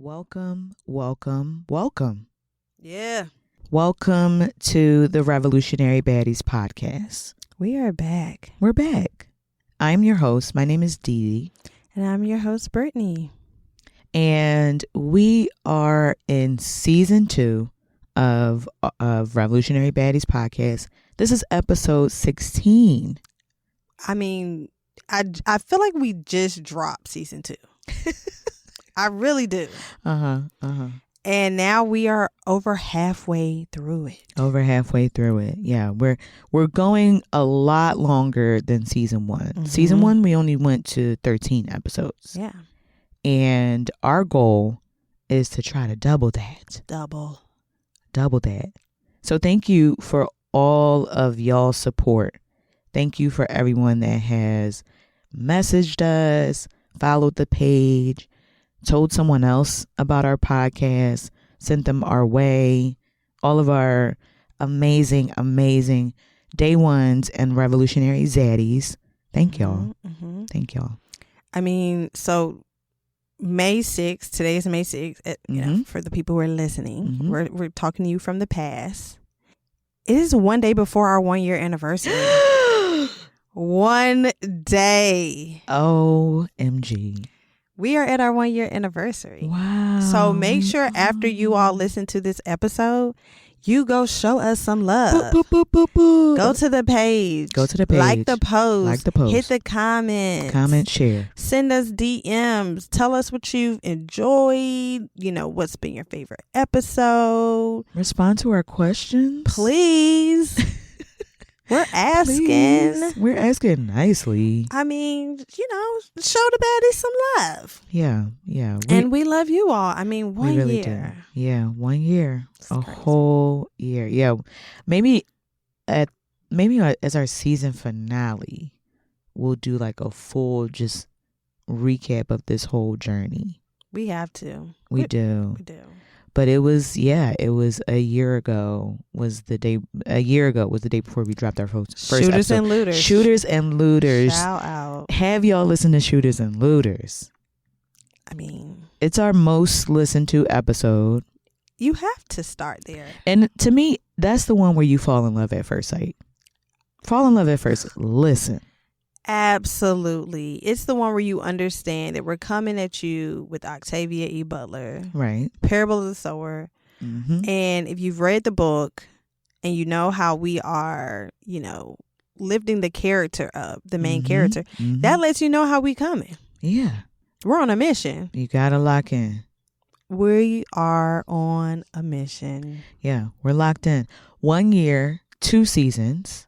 Welcome, welcome, welcome. Yeah. Welcome to the Revolutionary Baddies podcast. We are back. We're back. I'm your host. My name is Dee Dee. And I'm your host, Brittany. And we are in season 2 of Revolutionary Baddies podcast. This is episode 16. I mean, I feel like we just dropped season 2. I really do. And now we are over halfway through it. Yeah, we're going a lot longer than season 1. Mm-hmm. Season 1, we only went to 13 episodes. Yeah. And our goal is to try to double that. Double that. So thank you for all of y'all's support. Thank you for everyone that has messaged us, followed the page, told someone else about our podcast, sent them our way. All of our amazing day ones and revolutionary zaddies. Thank y'all. Mm-hmm. Thank y'all. I mean, so May 6th, today is May 6th, you know, for the people who are listening, we're talking to you from the past. It is one day before our 1-year anniversary. 1 day. OMG. We are at our 1-year anniversary. Wow. So make sure after you all listen to this episode, you go show us some love. Boop, boop, boop, boop, boop. Go to the page. Like the post. Hit the comments. Comment, share. Send us DMs. Tell us what you've enjoyed. You know, what's been your favorite episode. Respond to our questions. Please. We're asking. Please. We're asking nicely. I mean, you know, show the baddies some love. Yeah. And we love you all. I mean, 1 really year. Do. Yeah, 1 year. It's a crazy. whole year. Yeah. Maybe as our season finale, we'll do like a full just recap of this whole journey. We have to. We do. We do. But it was a year ago was the day before we dropped our first Shooters episode. and Looters. Shooters and Looters. Shout out. Have y'all listened to Shooters and Looters? I mean, it's our most listened to episode. You have to start there. And to me, that's the one where you fall in love at first sight. Fall in love at first listen. Absolutely. It's the one where you understand that we're coming at you with Octavia E. Butler. Right. Parable of the Sower. Mm-hmm. And if you've read the book and you know how we are, you know, lifting the character up, the main character, that lets you know how we coming. Yeah. We're on a mission. You got to lock in. We are on a mission. Yeah. We're locked in. 1 year, 2 seasons.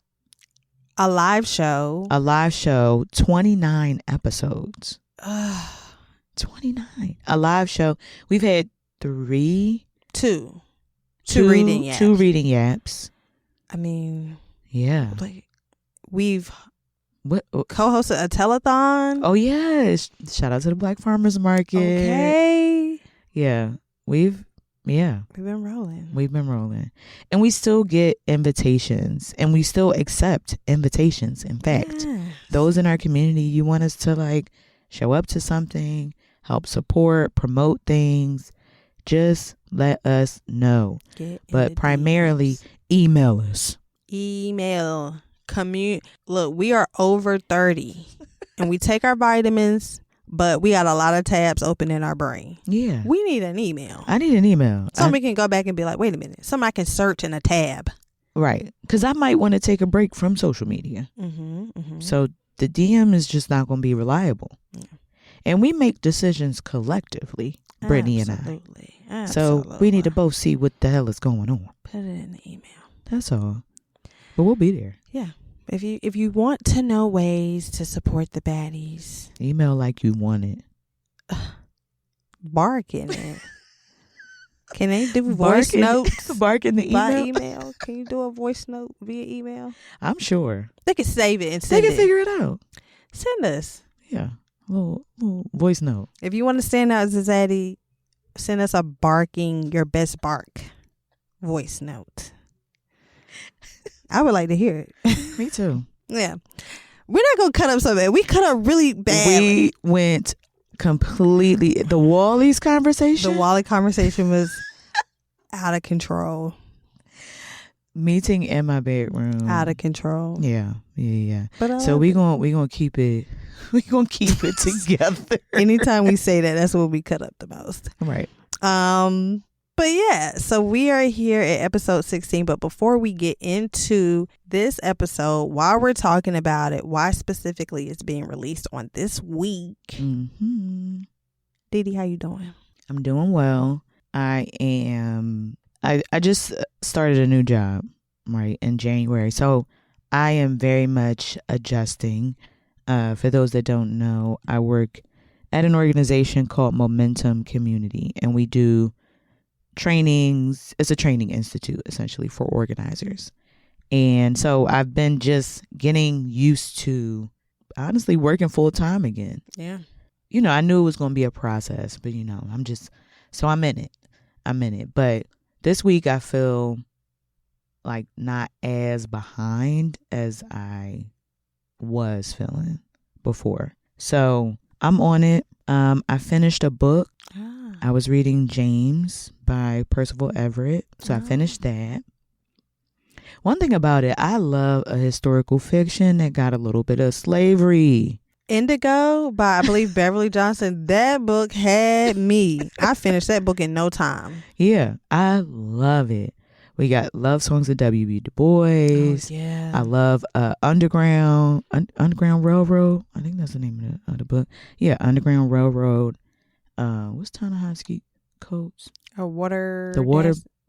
A live show, 29 episodes. 29. A live show. We've had two reading yaps. I mean, yeah. Like we've co-hosted a telethon. Oh yes. Shout out to the Black Farmers Market. Okay. Yeah. We've been rolling. And we still get invitations and we still accept invitations. In fact, those in our community, you want us to like show up to something, help support, promote things, just let us know. But primarily email us. Look, we are over 30 and we take our vitamins. But we got a lot of tabs open in our brain. Yeah. We need an email. I need an email. Somebody can go back and be like, wait a minute. Somebody can search in a tab. Right. Because I might want to take a break from social media. So the DM is just not going to be reliable. Yeah. And we make decisions collectively, Brittany and I. Absolutely. So we need to both see what the hell is going on. Put it in the email. That's all. But we'll be there. Yeah. If you want to know ways to support the baddies, email like you want it. Bark in it. Can they do voice notes? Bark in the email? By email? Can you do a voice note via email? I'm sure. They can save it and send it. They can figure it out. Send us. Yeah. A little voice note. If you want to stand out as a zaddy, send us a barking, your best bark voice note. I would like to hear it. Me too. Yeah. We're not going to cut up so bad. We cut up really bad. We went completely. The Wally's conversation? The Wally conversation was out of control. Meeting in my bedroom. Out of control. Yeah. But so we gonna keep it. We gonna keep it together. Anytime we say that, that's what we cut up the most. Right. But yeah, so we are here at episode 16. But before we get into this episode, while we're talking about it, why specifically it's being released on this week. Mm-hmm. Dee Dee, how you doing? I'm doing well. I just started a new job, right, in January. So I am very much adjusting. For those that don't know, I work at an organization called Momentum Community, and we do trainings. It's a training institute, essentially, for organizers. And so I've been just getting used to, honestly, working full time again. Yeah. I knew it was going to be a process, but, I'm in it. But this week I feel like not as behind as I was feeling before. So I'm on it. I finished a book. I was reading James by Percival Everett. So I finished that. One thing about it, I love a historical fiction that got a little bit of slavery. Indigo by, I believe, Beverly Johnson. That book had me. I finished that book in no time. Yeah, I love it. We got Love Songs of W.B. Du Bois. Oh, yeah. I love Underground Railroad. I think that's the name of the book. Yeah, Underground Railroad. What's Ta-Nehisi Coates? The Water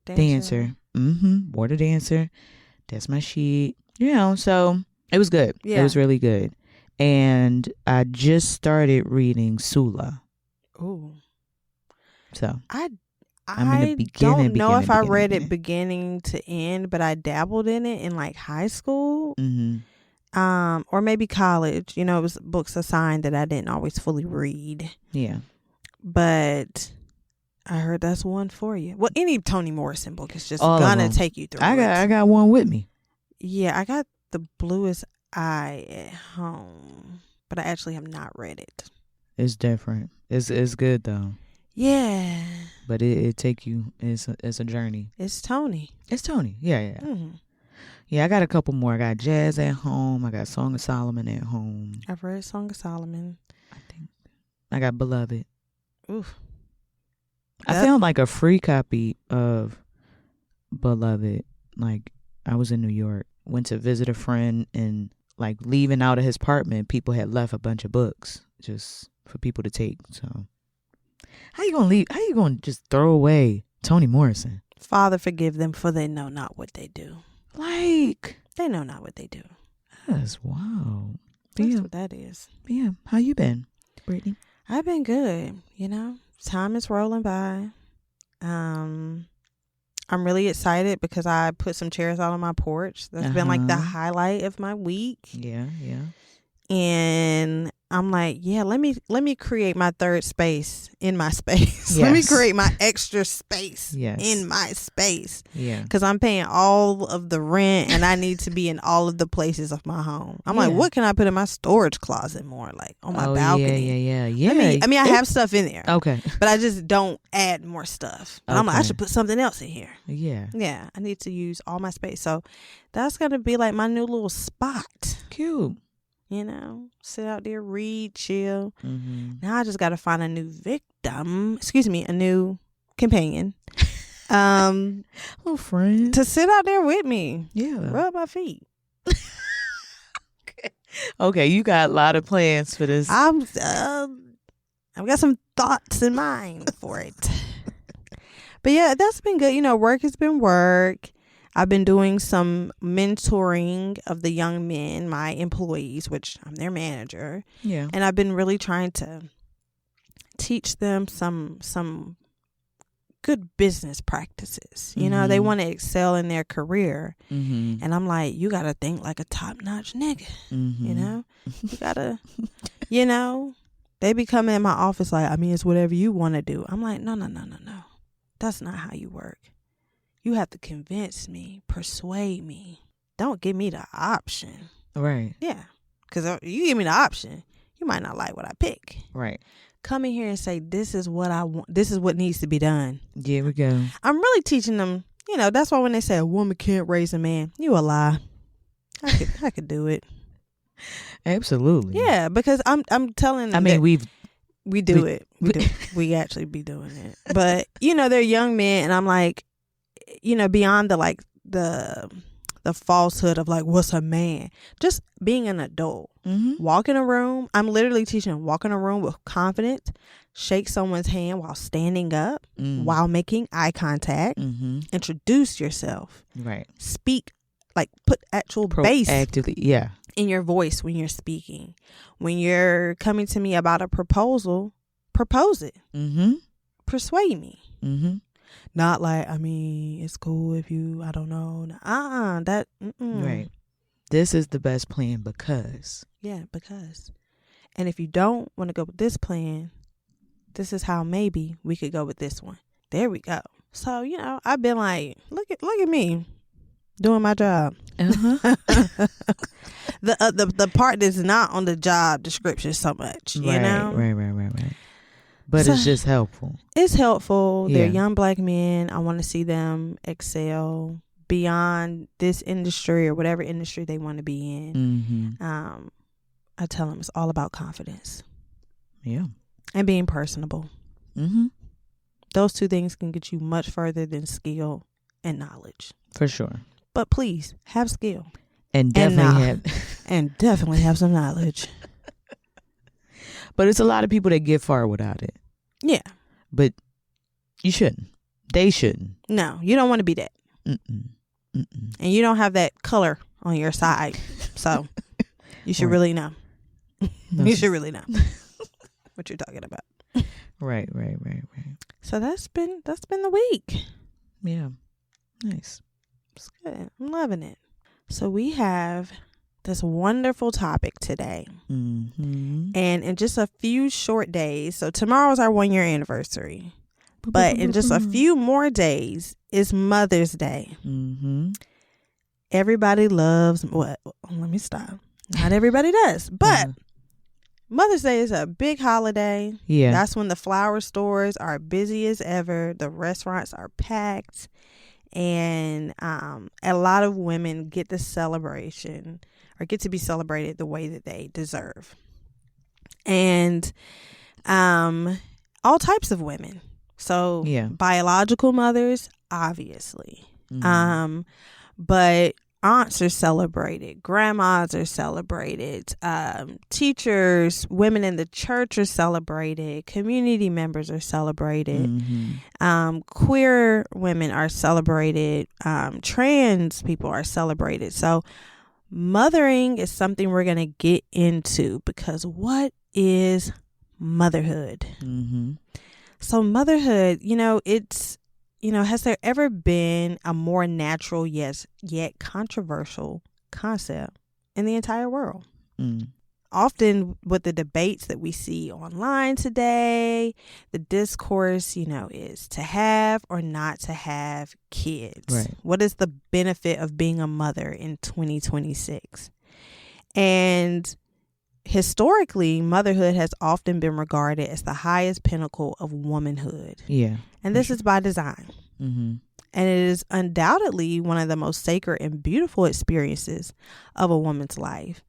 Dancer. Water Dancer. That's my sheet. So it was good. Yeah. It was really good. And I just started reading Sula. Ooh. So I'm in the beginning. Don't know if I read it beginning to end, but I dabbled in it in like high school, or maybe college. It was books assigned that I didn't always fully read. Yeah, but I heard that's one for you. Well, any Toni Morrison book is just all gonna take you through. I got one with me. Yeah, I got The Bluest Eye at home, but I actually have not read it. It's different. It's good though. Yeah, but it take you. It's a journey. It's Toni. Yeah. Yeah, I got a couple more. I got Jazz at home. I got Song of Solomon at home. I've read Song of Solomon. I think I got Beloved. Oof. I found like a free copy of Beloved. Like I was in New York, went to visit a friend, and like leaving out of his apartment, people had left a bunch of books just for people to take. So. How you gonna leave? How you gonna just throw away Toni Morrison? Father, forgive them, for they know not what they do. Like they know not what they do. That's wild. That's what that is. Yeah. How you been, Brittany? I've been good. Time is rolling by. I'm really excited because I put some chairs out on my porch. That's been like the highlight of my week. Yeah. And I'm like, let me create my third space in my space. Yes. Let me create my extra space in my space. Yeah. Because I'm paying all of the rent and I need to be in all of the places of my home. I'm like, what can I put in my storage closet more? Like on my balcony. Yeah. I mean, I have stuff in there. Okay. But I just don't add more stuff. But I'm like, I should put something else in here. Yeah. Yeah. I need to use all my space. So that's going to be like my new little spot. Cute. Sit out there, read, chill. Mm-hmm. Now I just got to find a new a new companion. Little friend. To sit out there with me. Yeah. Rub my feet. Okay, you got a lot of plans for this. I've got some thoughts in mind for it. But yeah, that's been good. Work has been work. I've been doing some mentoring of the young men, my employees, which I'm their manager. Yeah. And I've been really trying to teach them some good business practices. They want to excel in their career. Mm-hmm. And I'm like, you got to think like a top-notch nigga. Mm-hmm. You got to, they be coming in my office like, it's whatever you want to do. I'm like, no. That's not how you work. You have to convince me, persuade me. Don't give me the option. Right. Yeah. Because you give me the option, you might not like what I pick. Right. come in here and say, this is what I want. This is what needs to be done. Here we go. I'm really teaching them, that's why when they say a woman can't raise a man, you a lie. I could do it. Absolutely. Yeah, because I'm telling them. I mean, we do it. We actually be doing it. But, they're young men, and I'm like, beyond the falsehood of like, what's a man? Just being an adult. Walk in a room. I'm literally teaching them, walk in a room with confidence, shake someone's hand while standing up, while making eye contact, introduce yourself. Right. Speak, like put actual bass actively, yeah, in your voice when you're speaking. When you're coming to me about a proposal, propose it. Persuade me. Not like, I mean, it's cool if you, I don't know. Right. This is the best plan because. Yeah, because. And if you don't want to go with this plan, this is how maybe we could go with this one. There we go. So, I've been like, look at me doing my job. The part that's not on the job description so much, you know? Right. But it's just helpful. It's helpful. Yeah. They're young black men. I want to see them excel beyond this industry or whatever industry they want to be in. I tell them it's all about confidence. Yeah. And being personable. Those two things can get you much further than skill and knowledge. For sure. But please have skill. And definitely have some knowledge. But it's a lot of people that get far without it. Yeah. But you shouldn't. They shouldn't. No, you don't want to be that. And you don't have that color on your side. So you should really know. You should really know what you're talking about. Right. So that's been the week. Yeah. Nice. It's good. I'm loving it. So we have this wonderful topic today. And in just a few short days, so tomorrow's our 1 year anniversary, but in just a few more days is Mother's Day. Everybody loves what? Let me stop. Not everybody does, but Mother's Day is a big holiday. Yeah. That's when the flower stores are busy as ever. The restaurants are packed. And a lot of women get the celebration or get to be celebrated the way that they deserve. And all types of women. So biological mothers, obviously. But aunts are celebrated. Grandmas are celebrated. Teachers, women in the church are celebrated. Community members are celebrated. Queer women are celebrated. Trans people are celebrated. So mothering is something we're going to get into because what is motherhood? So motherhood, it's, has there ever been a more natural yet controversial concept in the entire world? Often with the debates that we see online today, the discourse, is to have or not to have kids. Right. What is the benefit of being a mother in 2026? And historically, motherhood has often been regarded as the highest pinnacle of womanhood. Yeah. And this is by design. And it is undoubtedly one of the most sacred and beautiful experiences of a woman's life.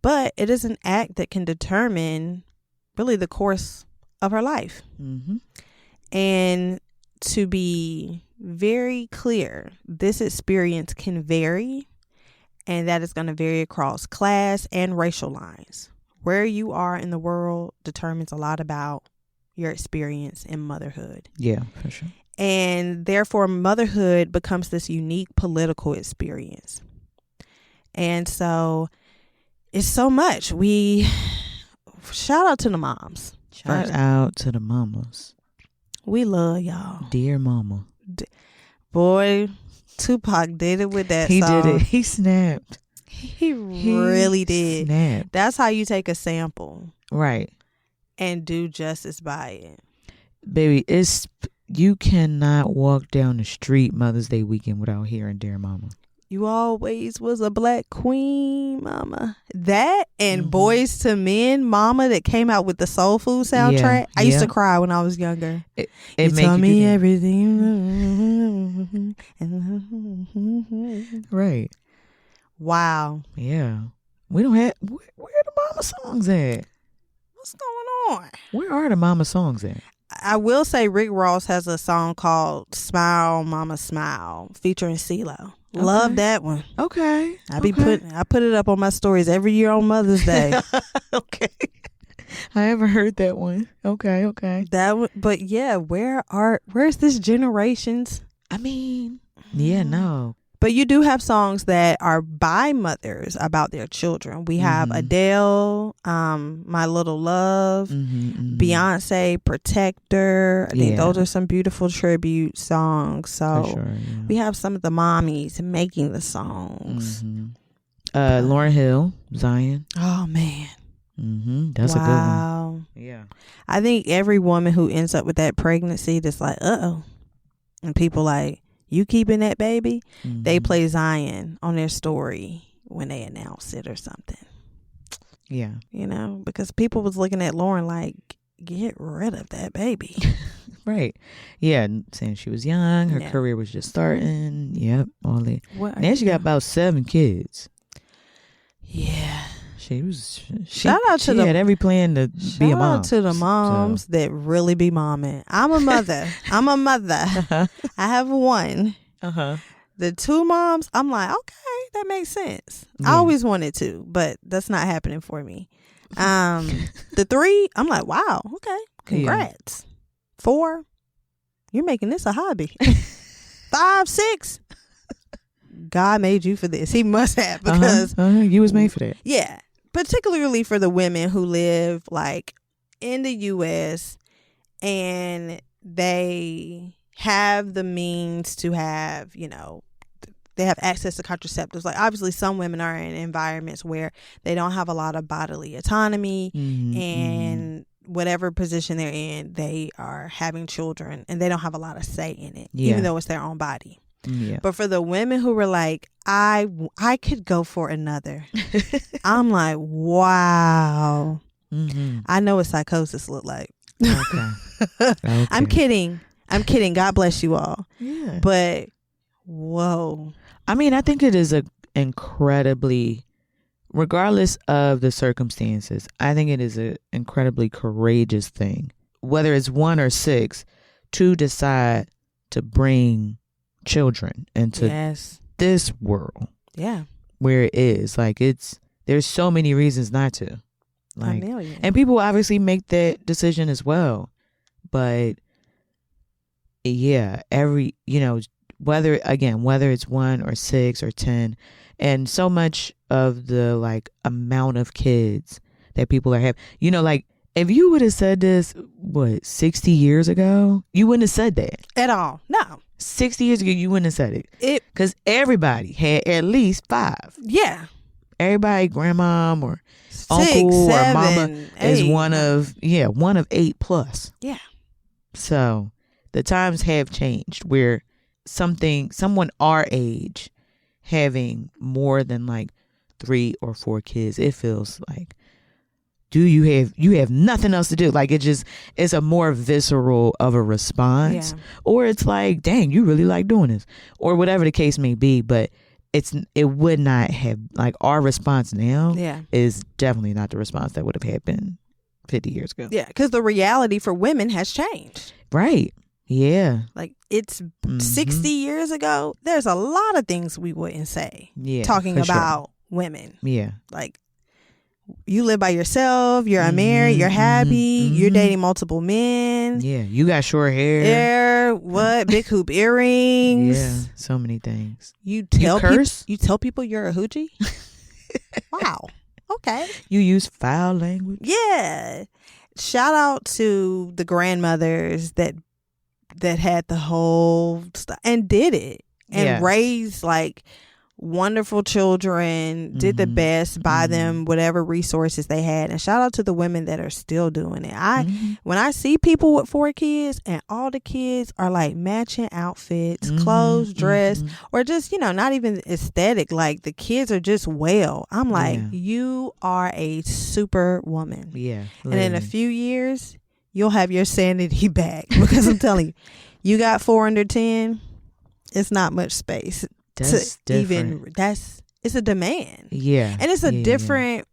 But it is an act that can determine really the course of her life. And to be very clear, this experience can vary, and that is going to vary across class and racial lines. Where you are in the world determines a lot about your experience in motherhood. Yeah, for sure. And therefore, motherhood becomes this unique political experience. And so it's so much. We shout out to the moms. Shout out to the mamas. We love y'all. Dear mama. Boy, Tupac did it with that song. He did it. He snapped. He really did. Snapped. That's how you take a sample. Right. And do justice by it. Baby, you cannot walk down the street Mother's Day weekend without hearing Dear Mama. You always was a black queen, mama. That and Boys to Men, mama, that came out with the Soul Food soundtrack. I used to cry when I was younger. You tell me everything. Right. Wow. Yeah. We don't have, where are the mama songs at? What's going on? Where are the mama songs at? I will say Rick Ross has a song called Smile Mama Smile featuring CeeLo. Okay. Love that one. Okay. I put it up on my stories every year on Mother's Day. Okay. I haven't heard that one. Okay. But yeah, where's this generation's? I mean, yeah, no. But you do have songs that are by mothers about their children. We have Adele, My Little Love, Beyonce, Protector. I think those are some beautiful tribute songs. So we have some of the mommies making the songs. Lauryn Hill, Zion. Oh, man. That's a good one. Yeah. I think every woman who ends up with that pregnancy that's like, uh-oh. And people like, you keeping that baby? They play Zion on their story when they announce it or something. Yeah. You know, because people was looking at Lauren like, get rid of that baby. Right. Yeah. Saying she was young. Her career was just starting. Yep. All that. Now she got about 7 kids. Yeah. She had every plan to be a mom. Shout out to the moms that really be momming. I'm a mother. I have one. The 2 moms, I'm like, okay, that makes sense. I always wanted to, but that's not happening for me. The 3, I'm like, wow, okay, congrats. 4, you're making this a hobby. 5, 6, God made you for this. He must have, because you was made for that. Yeah. Particularly for the women who live like in the U.S. and they have the means to have, you know, they have access to contraceptives. Like obviously some women are in environments where they don't have a lot of bodily autonomy and whatever position they're in, they are having children and they don't have a lot of say in it, even though it's their own body. Yeah. But for the women who were like, I could go for another. I'm like, wow. I know what psychosis look like. Okay. I'm kidding. God bless you all. Yeah. But whoa. I mean, I think it is a incredibly, regardless of the circumstances, I think it is an incredibly courageous thing, whether it's 1 or 6, to decide to bring children into this world where it is like there's so many reasons not to, like, and people obviously make that decision as well, but every, you know, whether it's 1 or 6 or 10, and so much of the like amount of kids that people are having, you know, like if you would have said this 60 years ago, you wouldn't have said that at all. No. 60 years ago, you wouldn't have said it. Because everybody had at least 5. Yeah. Everybody, grandmom or 6, uncle 7, or mama 8. Is one of 8 plus. Yeah. So the times have changed where someone our age having more than like 3 or 4 kids, it feels like, you have nothing else to do. Like it's a more visceral of a response, or it's like, dang, you really like doing this, or whatever the case may be. But it would not have, like, our response now is definitely not the response that would have happened 50 years ago. Yeah, because the reality for women has changed. Right. Yeah. Like it's 60 years ago. There's a lot of things we wouldn't say. Yeah. Talking about women. Yeah. Like, you live by yourself, you're unmarried, you're happy, you're dating multiple men. Yeah, you got short hair. Big hoop earrings. Yeah, so many things. You tell people you're a hoochie? Wow. Okay. You use foul language? Yeah. Shout out to the grandmothers that had the whole stuff and did it and raised like wonderful children, did the best by them, whatever resources they had. And shout out to the women that are still doing it. When I see people with 4 kids and all the kids are like matching outfits, clothes, dress, or just, not even aesthetic, like the kids are just well, I'm like, you are a super woman. Yeah. And in a few years, you'll have your sanity back, because I'm telling you, you got 4 under 10, it's not much space. That's different. It's a demand. Yeah. And it's a different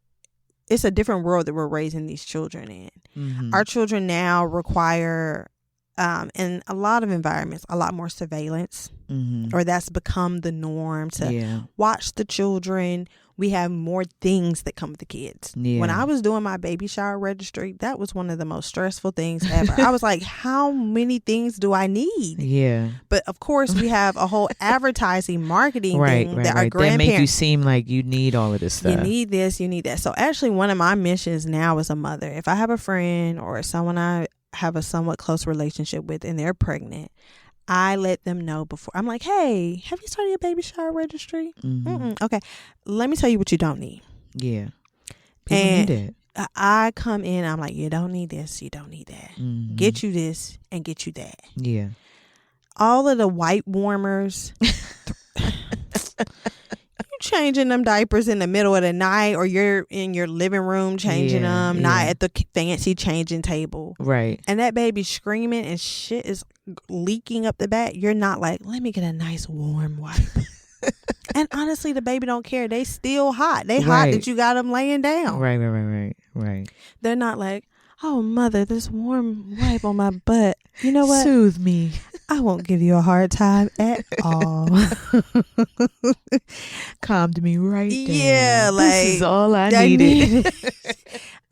world that we're raising these children in. Our children now require, in a lot of environments, a lot more surveillance, or that's become the norm to watch the children. We have more things that come with the kids. Yeah. When I was doing my baby shower registry, that was one of the most stressful things ever. I was like, how many things do I need? Yeah. But of course, we have a whole advertising marketing thing that our grandparents... That make you seem like you need all of this stuff. You need this, you need that. So actually, one of my missions now as a mother, if I have a friend or someone I have a somewhat close relationship with and they're pregnant, I let them know before. I'm like, hey, have you started your baby shower registry? Okay. Let me tell you what you don't need. Yeah. People need it. I come in, I'm like, you don't need this, you don't need that. Get you this and get you that. Yeah. All of the wipe warmers, you changing them diapers in the middle of the night, or you're in your living room changing them, not at the fancy changing table. Right. And that baby screaming and shit is leaking up the back. You're not like, let me get a nice warm wipe. And honestly, the baby don't care. They still hot. They hot that you got them laying down. Right. They're not like, oh, mother, this warm wipe on my butt. You know what? Soothe me. I won't give you a hard time at all. Calmed me right down. Yeah, like, this is all I needed.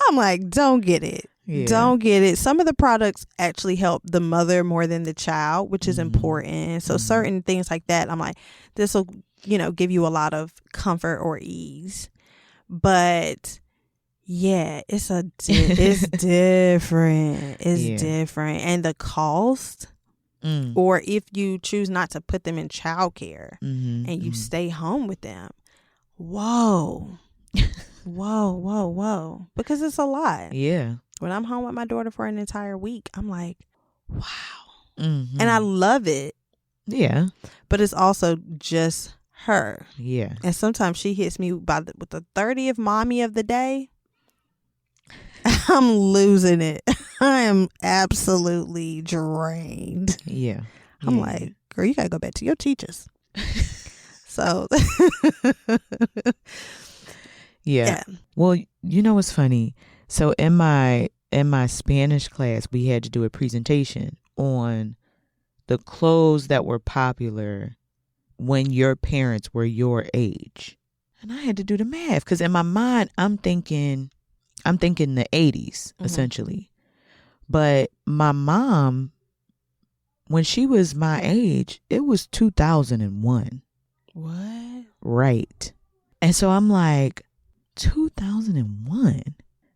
I'm like, don't get it. Yeah. Don't get it. Some of the products actually help the mother more than the child, which is important. So certain things like that, I'm like, this will, give you a lot of comfort or ease. But yeah, it's different. It's different. And the cost, or if you choose not to put them in childcare and you stay home with them, whoa, because it's a lot. Yeah. When I'm home with my daughter for an entire week, I'm like, wow. And I love it. Yeah. But it's also just her. Yeah. And sometimes she hits me with the 30th mommy of the day. I'm losing it. I am absolutely drained. Yeah. I'm like, girl, you got to go back to your teachers. So. Yeah. Well, what's funny? So in my Spanish class, we had to do a presentation on the clothes that were popular when your parents were your age. And I had to do the math because in my mind, I'm thinking the 80s, essentially. But my mom, when she was my age, it was 2001. What? Right. And so I'm like, 2001.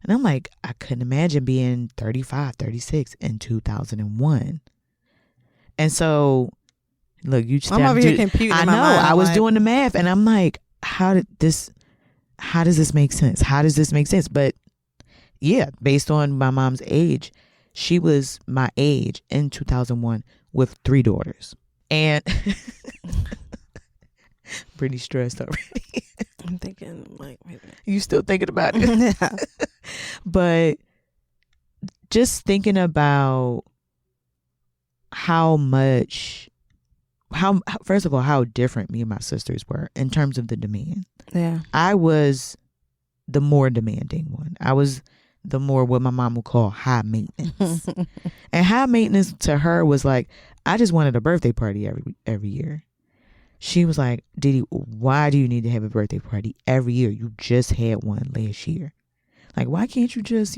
And I'm like, I couldn't imagine being 35, 36 in 2001. And so, look, I'm over here computing. I know. I was doing the math, and I'm like, how does this make sense? How does this make sense? But yeah, based on my mom's age, she was my age in 2001 with 3 daughters. And pretty stressed already. I'm thinking, like, wait a minute. You still thinking about it? Yeah. But just thinking about first of all, how different me and my sisters were in terms of the demand. Yeah. I was the more demanding one. I was the more what my mom would call high maintenance. And high maintenance to her was like, I just wanted a birthday party every year. She was like, Dee Dee, why do you need to have a birthday party every year? You just had one last year. Like, why can't you just,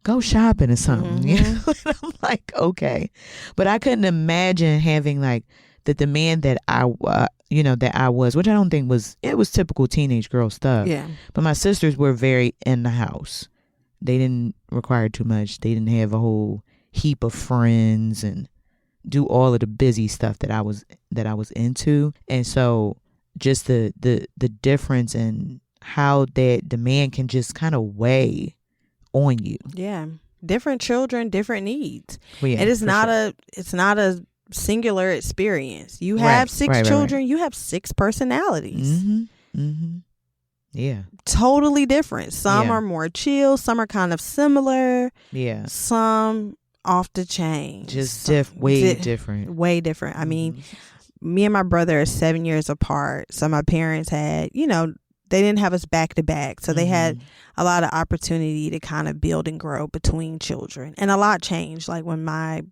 go shopping or something? Mm-hmm. And I'm like, okay. But I couldn't imagine having like the demand that I was, which I don't think it was typical teenage girl stuff. Yeah. But my sisters were very in the house. They didn't require too much. They didn't have a whole heap of friends and do all of the busy stuff that I was into. And so just the difference in how that the man can just kind of weigh on you. Yeah. Different children, different needs. Well, yeah, and it's not a singular experience. You have six children, you have 6 personalities. Yeah. Totally different. Some are more chill, some are kind of similar. Yeah. Some off the chain. Just way different. Way different. I mean, me and my brother are 7 years apart. So my parents had, they didn't have us back to back. So they had a lot of opportunity to kind of build and grow between children. And a lot changed. Like when my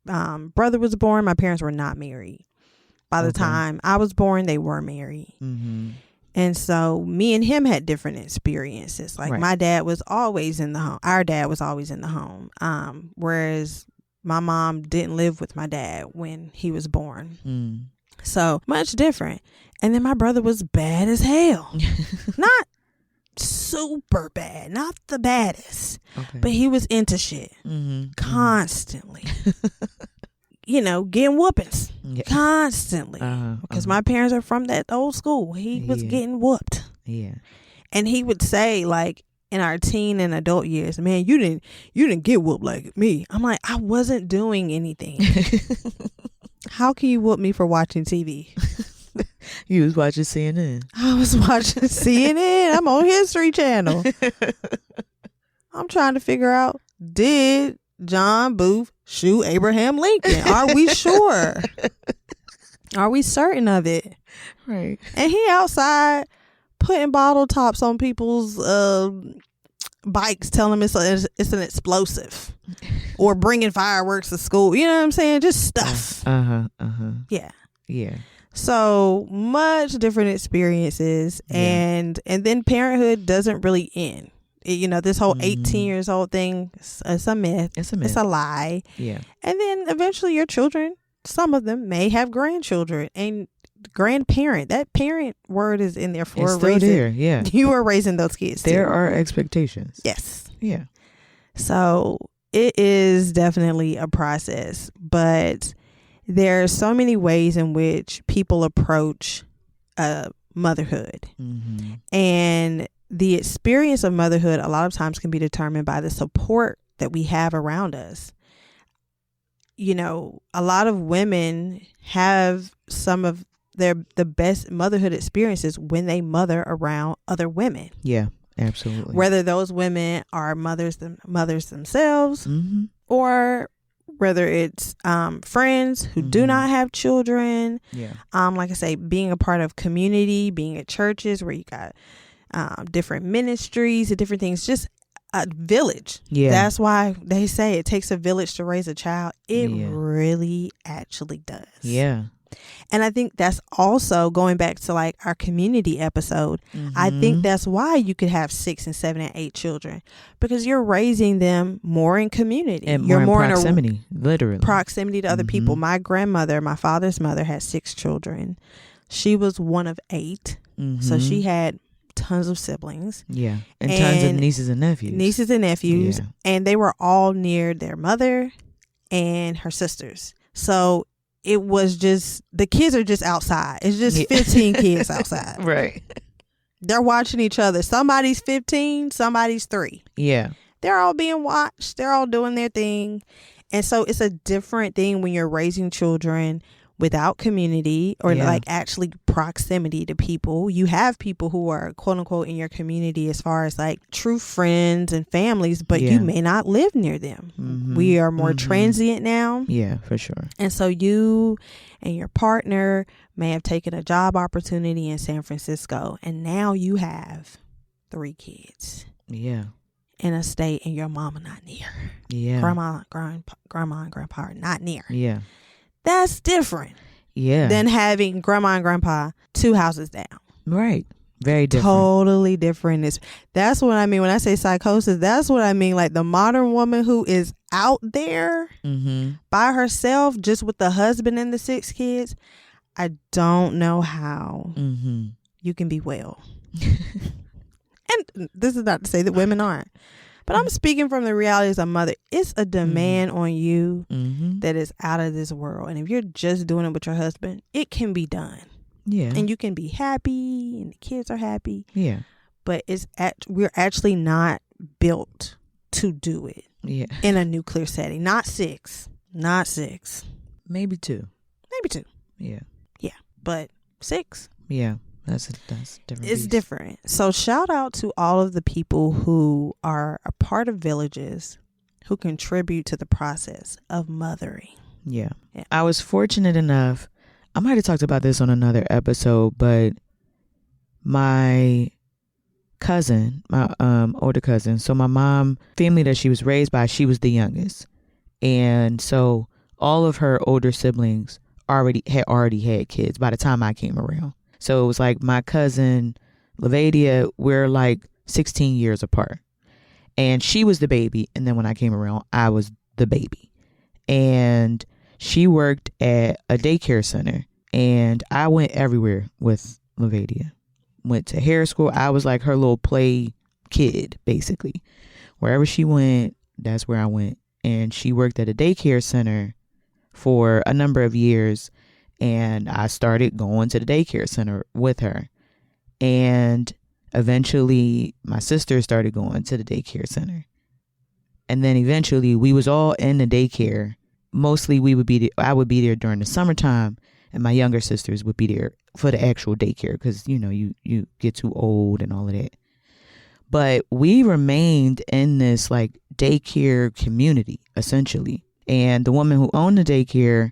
brother was born, my parents were not married. By the time I was born, they were married. And so me and him had different experiences. Like my dad was always in the home. Our dad was always in the home. Whereas my mom didn't live with my dad when he was born. So much different. And then my brother was bad as hell. Not super bad. Not the baddest. But he was into shit. Constantly. Getting whoopings. Constantly. Because my parents are from that old school. He was getting whooped. Yeah. And he would say, like, in our teen and adult years, man, you didn't get whooped like me. I'm like, I wasn't doing anything. How can you whoop me for watching TV? You was watching CNN. I was watching CNN. I'm on History Channel. I'm trying to figure out, did John Booth shoot Abraham Lincoln? Are we sure? Are we certain of it? Right. And he outside putting bottle tops on people's bikes, telling them it's an explosive, or bringing fireworks to school. You know what I'm saying? Just stuff. Yeah. Yeah. So much different experiences, and then parenthood doesn't really end. This whole 18 years old thing, it's a myth. It's a lie. Yeah. And then eventually your children, some of them may have grandchildren and grandparent. That parent word is in there for it's a still reason. There. Yeah. You are raising those kids. There are expectations. Yes. Yeah. So it is definitely a process, but there are so many ways in which people approach motherhood. And the experience of motherhood a lot of times can be determined by the support that we have around us. A lot of women have some of the best motherhood experiences when they mother around other women. Yeah, absolutely. Whether those women are mothers themselves, or whether it's friends who do not have children. Yeah. Like I say, being a part of community, being at churches where you got different ministries and different things, just a village. Yeah. That's why they say it takes a village to raise a child. It really actually does. Yeah. And I think that's also going back to like our community episode. I think that's why you could have 6 and 7 and 8 children, because you're raising them more in community. And you're more in proximity, literally. Proximity to other people. My grandmother, my father's mother, had 6 children. She was one of 8. So she had tons of siblings. Yeah. And tons of nieces and nephews. Yeah. And they were all near their mother and her sisters. So it was just, the kids are just outside. It's just 15 kids outside. Right. They're watching each other. Somebody's 15, somebody's 3. Yeah. They're all being watched. They're all doing their thing. And so it's a different thing when you're raising children without community or like actually proximity to people. You have people who are quote unquote in your community as far as like true friends and families, but you may not live near them. We are more transient now. Yeah, for sure. And so you and your partner may have taken a job opportunity in San Francisco, and now you have 3 kids. Yeah. In a state, and your mama not near. Yeah. Grandma and grandpa are not near. Yeah. That's different. Yeah. Than having grandma and grandpa 2 houses down. Right. Very different. Totally different. That's what I mean when I say psychosis. That's what I mean. Like the modern woman who is out there by herself, just with the husband and the 6 kids. I don't know how you can be well. And this is not to say that women aren't. But I'm speaking from the reality as a mother. It's a demand on you that is out of this world. And if you're just doing it with your husband, it can be done. Yeah. And you can be happy and the kids are happy. Yeah. But we're actually not built to do it. Yeah. In a nuclear setting. Not six. Maybe two. Yeah. Yeah. But 6. Yeah. That's different. It's different. So shout out to all of the people who are a part of villages who contribute to the process of mothering. Yeah. I was fortunate enough. I might have talked about this on another episode, but my cousin, my older cousin, so my mom, family that she was raised by, she was the youngest. And so all of her older siblings already had kids by the time I came around. So it was like my cousin, Lavadia, we're like 16 years apart. And she was the baby. And then when I came around, I was the baby. And she worked at a daycare center. And I went everywhere with Lavadia. Went to hair school. I was like her little play kid, basically. Wherever she went, that's where I went. And she worked at a daycare center for a number of years. And I started going to the daycare center with her. And eventually my sister started going to the daycare center. And then eventually we was all in the daycare. Mostly I would be there during the summertime, and my younger sisters would be there for the actual daycare because, you know, you get too old and all of that. But we remained in this like daycare community, essentially. And the woman who owned the daycare,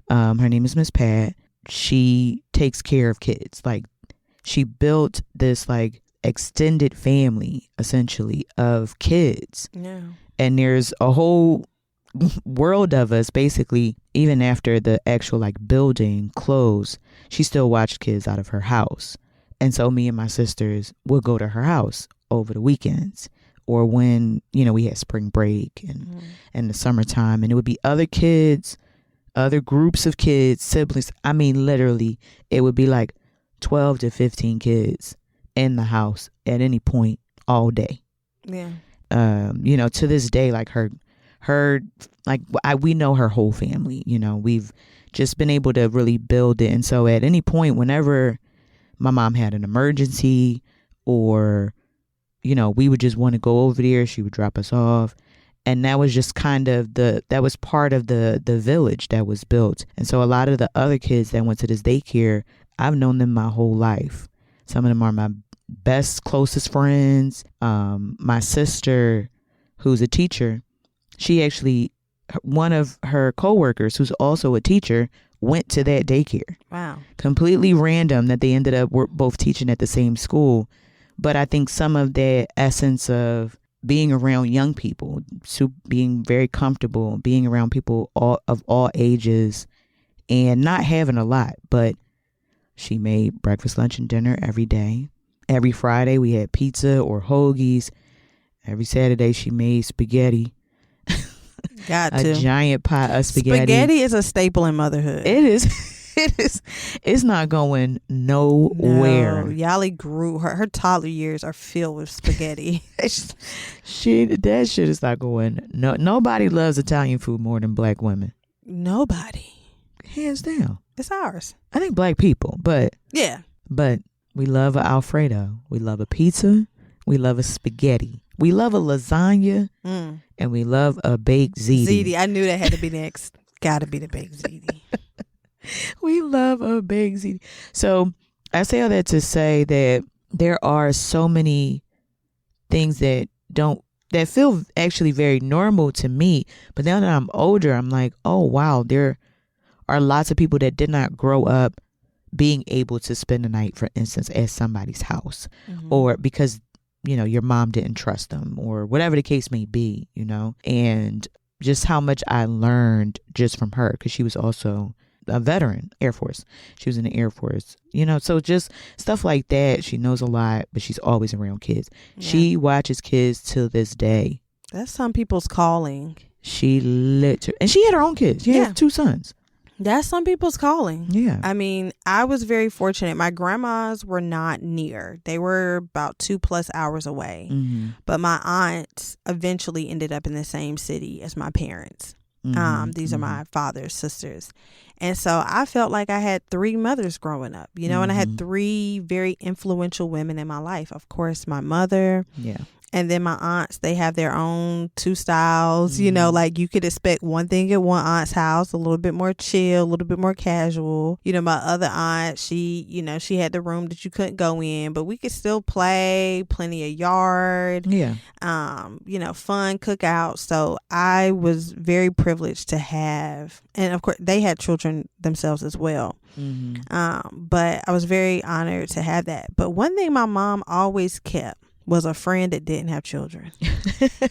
her name is Miss Pat. She takes care of kids. Like, she built this like extended family, essentially, of kids. Yeah. And there's a whole world of us, basically. Even after the actual like building closed, she still watched kids out of her house. And so me and my sisters would go to her house over the weekends, or when, you know, we had spring break and the summertime, and it would be other kids, other groups of kids, siblings. I mean, literally, it would be like 12 to 15 kids in the house at any point all day. Yeah. You know, to this day, like her like we know her whole family. You know, we've just been able to really build it. And so at any point, whenever my mom had an emergency, or, you know, we would just want to go over there, she would drop us off. And that was just kind of that was part of the village that was built. And so a lot of the other kids that went to this daycare, I've known them my whole life. Some of them are my best, closest friends. My sister, who's a teacher, she actually, one of her coworkers, who's also a teacher, went to that daycare. Wow. Completely random that they ended up both teaching at the same school. But I think some of that essence of being around young people, being very comfortable, being around people of all ages, and not having a lot, but she made breakfast, lunch, and dinner every day. Every Friday we had pizza or hoagies. Every Saturday she made spaghetti. A giant pot of spaghetti. Spaghetti is a staple in motherhood. It is. It is. It's not going nowhere. No, Yali grew. Her toddler years are filled with spaghetti. That shit is not going. No, nobody loves Italian food more than black women. Nobody. Hands down. It's ours. I think black people, but yeah. But we love an Alfredo. We love a pizza. We love a spaghetti. We love a lasagna. And we love a baked ziti. Ziti. I knew that had to be next. Gotta be the baked ziti. We love a baked ziti. So I say all that to say that there are so many things that feel actually very normal to me. But now that I'm older, I'm like, oh, wow, there are lots of people that did not grow up being able to spend the night, for instance, at somebody's house, or because, you know, your mom didn't trust them, or whatever the case may be, you know, and just how much I learned just from her, because she was also a veteran, Air Force. She was in the Air Force, you know, so just stuff like that. She knows a lot, but she's always around kids. Yeah. She watches kids till this day. That's some people's calling. She and she had her own kids. She had 2 sons. That's some people's calling. Yeah. I mean, I was very fortunate. My grandmas were not near. They were about 2+ hours away. But my aunts eventually ended up in the same city as my parents. These are my father's sisters. And so I felt like I had 3 mothers growing up, and I had 3 very influential women in my life. Of course, my mother. Yeah. And then my aunts, they have their own 2 styles, like you could expect one thing at one aunt's house, a little bit more chill, a little bit more casual. My other aunt, she had the room that you couldn't go in, but we could still play, plenty of yard, fun cookout. So I was very privileged to have, and of course they had children themselves as well. But I was very honored to have that. But one thing my mom always kept was a friend that didn't have children.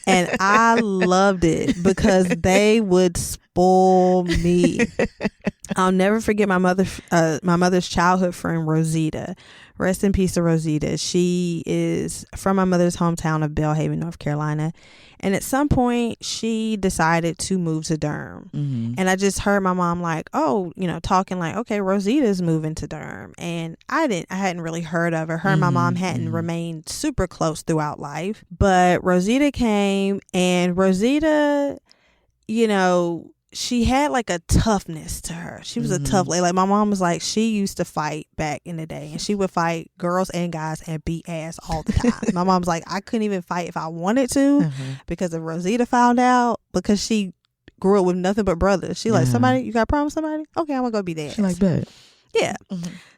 And I loved it because they would spoil me. I'll never forget my mother's childhood friend, Rosita. Rest in peace to Rosita. She is from my mother's hometown of Belhaven, North Carolina. And at some point, she decided to move to Durham. And I just heard my mom talking like, okay, Rosita's moving to Durham. And I hadn't really heard of her. Her and my mom hadn't remained super close throughout life. But Rosita came, and Rosita, she had like a toughness to her. She was a tough lady. Like my mom was like, she used to fight back in the day, and she would fight girls and guys and beat ass all the time. My mom's like, I couldn't even fight if I wanted to because if Rosita found out, because she grew up with nothing but brothers. She like, somebody, you got a problem with somebody? Okay, I'm gonna go beat their ass. She like that. Yeah.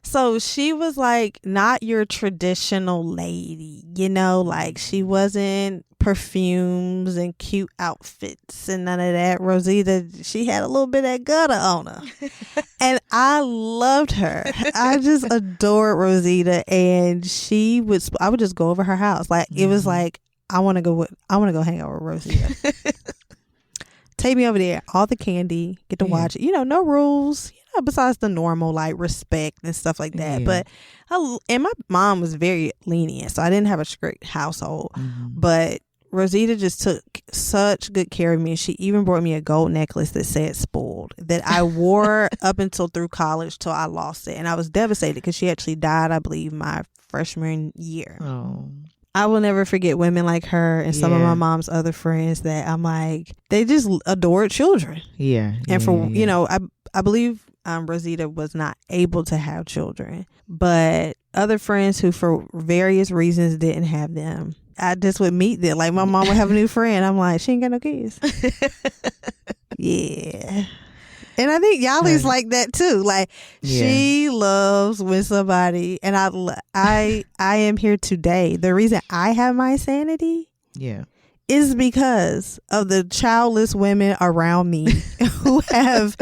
So she was like not your traditional lady, like she wasn't perfumes and cute outfits and none of that. Rosita, she had a little bit of that gutter on her. And I loved her. I just adored Rosita, and I would just go over her house. Like it was like, I want to go hang out with Rosita. Take me over there, all the candy, get to watch it. No rules, besides the normal like respect and stuff like that. But and my mom was very lenient, so I didn't have a strict household. But Rosita just took such good care of me. She even brought me a gold necklace that said spoiled, that I wore up until through college till I lost it. And I was devastated because she actually died, I believe, my freshman year. Oh. I will never forget women like her and some of my mom's other friends that I'm like, they just adored children. Yeah. And I believe Rosita was not able to have children, but other friends who for various reasons didn't have them, I just would meet them. Like my mom would have a new friend. I'm like, she ain't got no kids. Yeah. And I think Yali's like that too. Like she loves when somebody, and I am here today. The reason I have my sanity is because of the childless women around me who have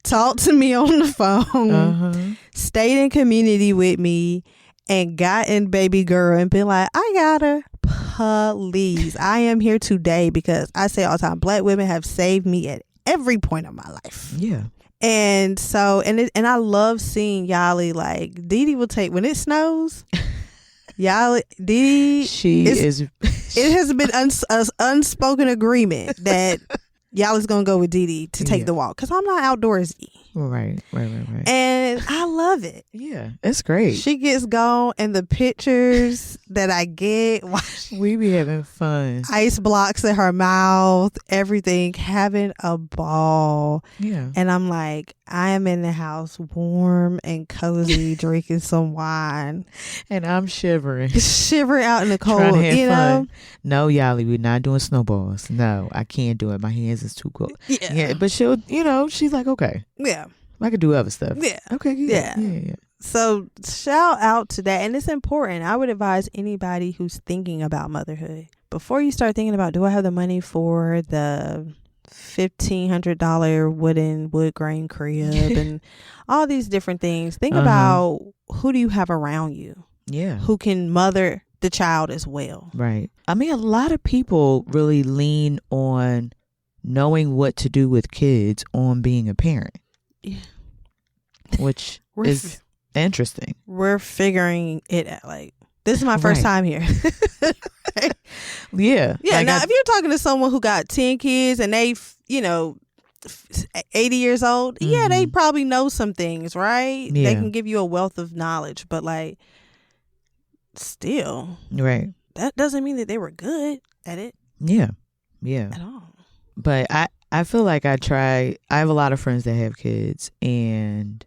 talked to me on the phone, stayed in community with me, and gotten baby girl and been like, I got her. Please. I am here today because I say all the time, Black women have saved me at every point of my life. Yeah. And so, and I love seeing Yali, like Dee Dee will take, when it snows, Yali, Dee Dee, it has been an unspoken agreement that Yali's going to go with Dee Dee to take the walk. Cause I'm not outdoorsy. Right. And I love it. Yeah, it's great. She gets gone, and the pictures that I get, we be having fun. Ice blocks in her mouth, everything, having a ball. Yeah. And I'm like, I am in the house warm and cozy, drinking some wine. And I'm shivering out in the cold. Trying to have fun. No, Yali, we're not doing snowballs. No, I can't do it. My hands is too cold. Yeah. But she'll, she's like, okay. Yeah. I could do other stuff. Yeah. Okay. Yeah. So shout out to that. And it's important. I would advise anybody who's thinking about motherhood, before you start thinking about, do I have the money for the $1,500 wood grain crib and all these different things, think about who do you have around you who can mother the child as well. Right. I mean, a lot of people really lean on knowing what to do with kids on being a parent. Yeah. Which is interesting. We're figuring it out. Like, this is my first time here. Yeah. Like now, if you're talking to someone who got 10 kids and they, 80 years old, they probably know some things, right? Yeah. They can give you a wealth of knowledge, but like, still, that doesn't mean that they were good at it. Yeah. At all. But I feel like I have a lot of friends that have kids, and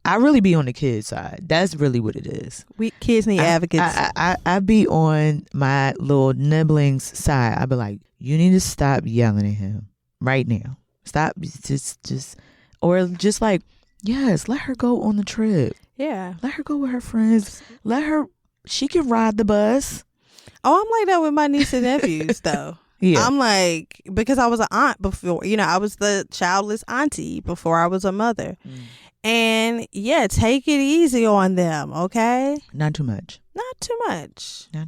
I really be on the kids side. That's really what it is. We kids need advocates. I be on my little nibblings side. I be like, you need to stop yelling at him right now. Stop, or just like, yes, let her go on the trip. Yeah, let her go with her friends. She can ride the bus. Oh, I'm like that with my niece and nephews though. Yeah. I'm like, because I was an aunt before, I was the childless auntie before I was a mother. And yeah, take it easy on them, okay? Not too much.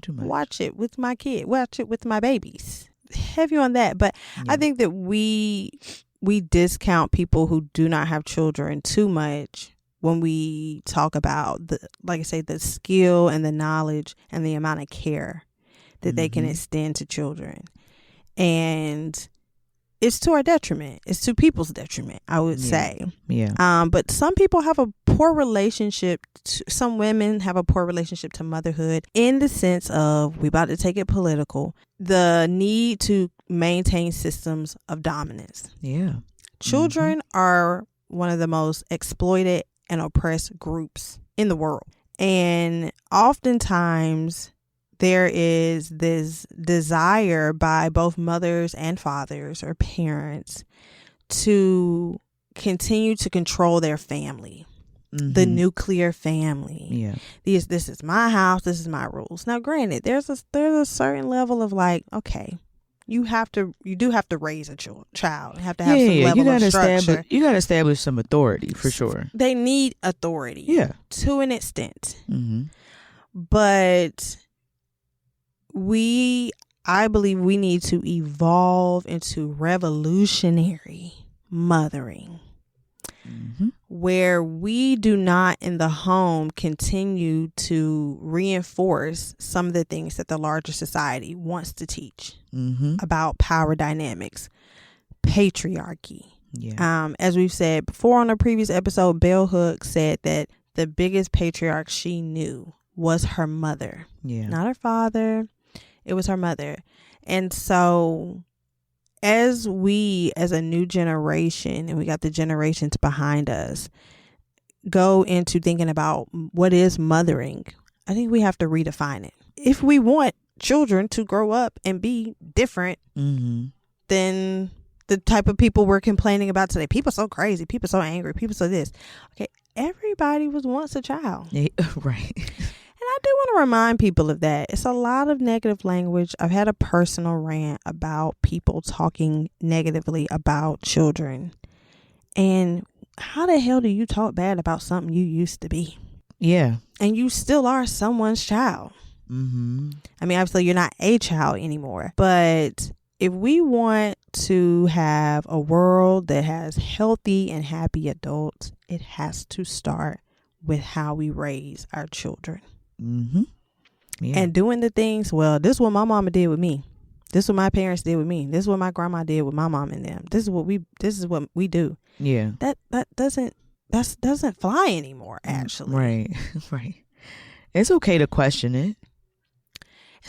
Watch it with my kid. Watch it with my babies. Heavy on that. But yeah. I think that we discount people who do not have children too much when we talk about the skill and the knowledge and the amount of care that they can extend to children. And it's to our detriment. It's to people's detriment, I would say. Yeah. But some people have a poor relationship. Some women have a poor relationship to motherhood in the sense of, we about to take it political, the need to maintain systems of dominance. Yeah. Children are one of the most exploited and oppressed groups in the world. And oftentimes there is this desire by both mothers and fathers or parents to continue to control their family, the nuclear family. Yeah. This is my house. This is my rules. Now, granted, there's a certain level of like, okay, you do have to raise a child. You have to have some level of structure. You got to establish some authority for sure. They need authority. Yeah. To an extent. Mm-hmm. But I believe we need to evolve into revolutionary mothering, where we do not in the home continue to reinforce some of the things that the larger society wants to teach about power dynamics, patriarchy. Yeah. As we've said before on a previous episode, Bell Hooks said that the biggest patriarch she knew was her mother. Yeah. Not her father. It was her mother. And so as we, as a new generation, and we got the generations behind us, go into thinking about what is mothering, I think we have to redefine it. If we want children to grow up and be different than the type of people we're complaining about today. People so crazy. People so angry. People so this. Okay, everybody was once a child. Yeah, right. And I do want to remind people of that. It's a lot of negative language. I've had a personal rant about people talking negatively about children. And how the hell do you talk bad about something you used to be? Yeah. And you still are someone's child. I mean, obviously you're not a child anymore. But if we want to have a world that has healthy and happy adults, it has to start with how we raise our children. Yeah. And doing the things, well, this is what my mama did with me. This is what my parents did with me. This is what my grandma did with my mom and them. This is what we do. Yeah. That doesn't fly anymore, actually. Right. Right. It's okay to question it.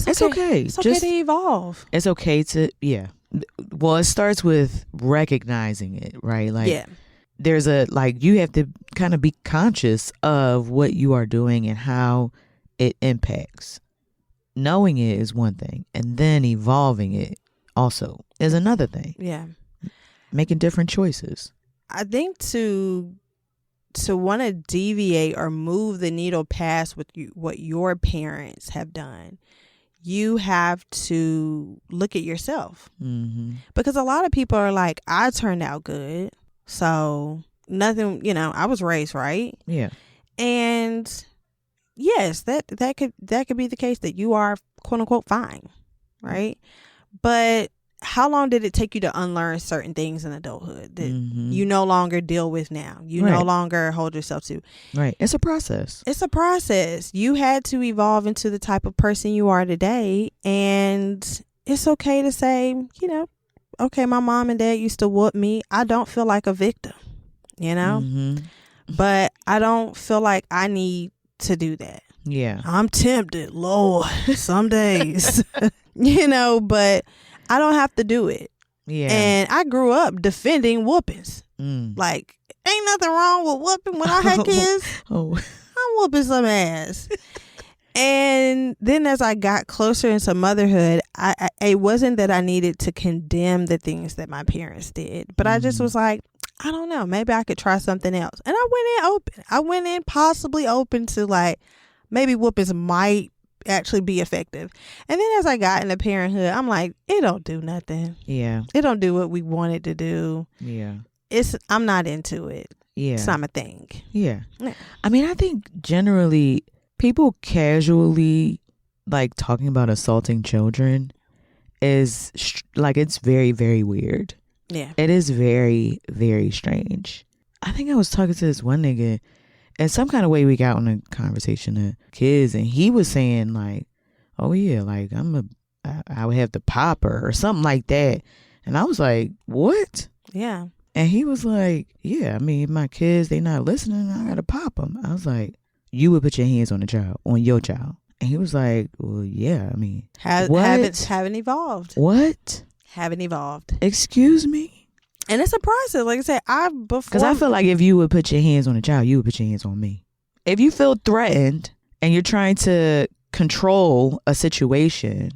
It's okay. It's okay to evolve. It's okay to, yeah. Well, it starts with recognizing it, right? Like, yeah. There's you have to kind of be conscious of what you are doing and how it impacts. Knowing it is one thing, and then evolving it also is another thing. Yeah. Making different choices. I think to want to deviate or move the needle past what your parents have done, you have to look at yourself. Because a lot of people are like, I turned out good, so nothing, I was raised right. Yeah. And yes, that could be the case, that you are quote unquote fine, right? But how long did it take you to unlearn certain things in adulthood that you no longer deal with now? You no longer hold yourself to. Right. It's a process. It's a process. You had to evolve into the type of person you are today. And it's okay to say, okay, my mom and dad used to whoop me. I don't feel like a victim, but I don't feel like I need to do that. Yeah. I'm tempted, Lord, some days, but I don't have to do it. Yeah. And I grew up defending whoopings. Like, ain't nothing wrong with whooping. When I had kids, I'm whooping some ass. And then as I got closer into motherhood, it wasn't that I needed to condemn the things that my parents did, but I just was like, I don't know, maybe I could try something else. And I went in open. I went in possibly open to like, maybe whoopings might actually be effective. And then as I got into parenthood, I'm like, it don't do nothing. Yeah. It don't do what we want it to do. Yeah. I'm not into it. Yeah. It's not my thing. Yeah. I mean, I think generally people casually like talking about assaulting children is like, it's very, very weird. Yeah. It is very, very strange. I think I was talking to this one nigga, and some kind of way we got on a conversation of kids, and he was saying like, oh yeah, like I would have to pop her or something like that. And I was like, what? Yeah. And he was like, yeah, I mean, my kids, they not listening, I gotta pop them. I was like, you would put your hands on your child. And he was like, well, yeah, I mean, haven't evolved. What? Haven't evolved. Excuse me? And it's a process. Like I said, because I feel like if you would put your hands on a child, you would put your hands on me. If you feel threatened and you're trying to control a situation,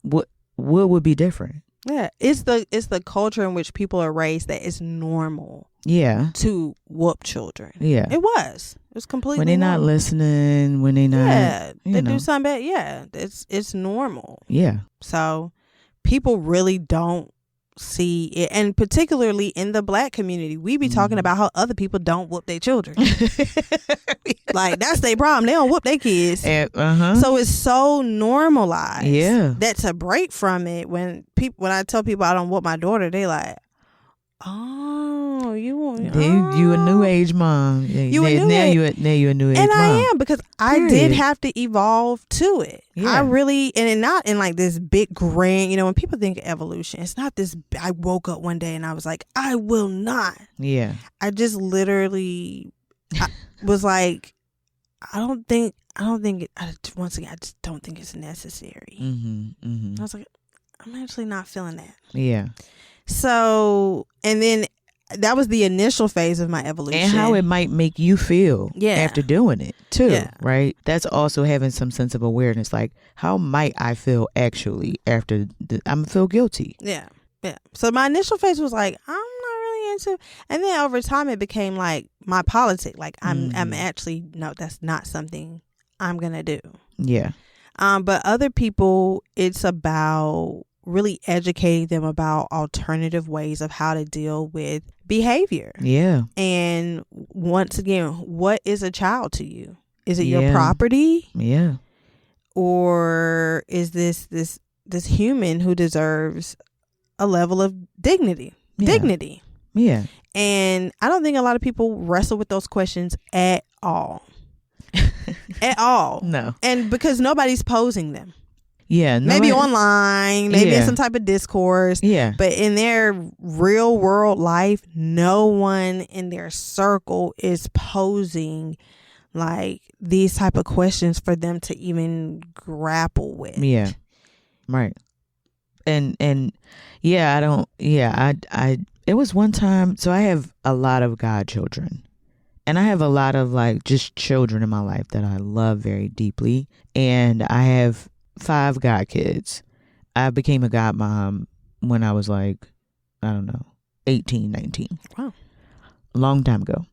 what would be different? Yeah, it's the culture in which people are raised that it's normal. Yeah. To whoop children. Yeah. It was completely when they're not listening, when they not. Yeah, they do something bad. Yeah, it's normal. Yeah. So people really don't see it, and particularly in the Black community, we be talking about how other people don't whoop their children. Like, that's their problem. They don't whoop their kids. So it's so normalized. Yeah. That to break from it, when I tell people I don't whoop my daughter, they like, oh, you a new age mom. Yeah, you a new age and mom. I am, because I did have to evolve to it. Yeah. I really, and not in like this big grand, when people think of evolution, it's not this, I woke up one day and I was like, I will not. Yeah. I just literally was like, once again, I just don't think it's necessary. I was like, I'm actually not feeling that. Yeah. So, and then that was the initial phase of my evolution. And how it might make you feel after doing it too, right? That's also having some sense of awareness. Like, how might I feel actually after I'm feel guilty? Yeah. Yeah. So my initial phase was like, I'm not really into, and then over time it became like my politic. Like, I'm actually, no, that's not something I'm going to do. Yeah. But other people, it's about really educating them about alternative ways of how to deal with behavior. Yeah. And once again, what is a child to you? Is it your property? Yeah. Or is this human who deserves a level of dignity? Yeah. And I don't think a lot of people wrestle with those questions at all. At all. No. And because nobody's posing them. Yeah. Maybe online, maybe in some type of discourse. Yeah. But in their real world life, no one in their circle is posing like these type of questions for them to even grapple with. Yeah. Right. And yeah, I it was one time, so I have a lot of godchildren. And I have a lot of like just children in my life that I love very deeply. And I have 5 godkids. I became a godmom when I was like, I don't know, 18, 19. Wow. A long time ago.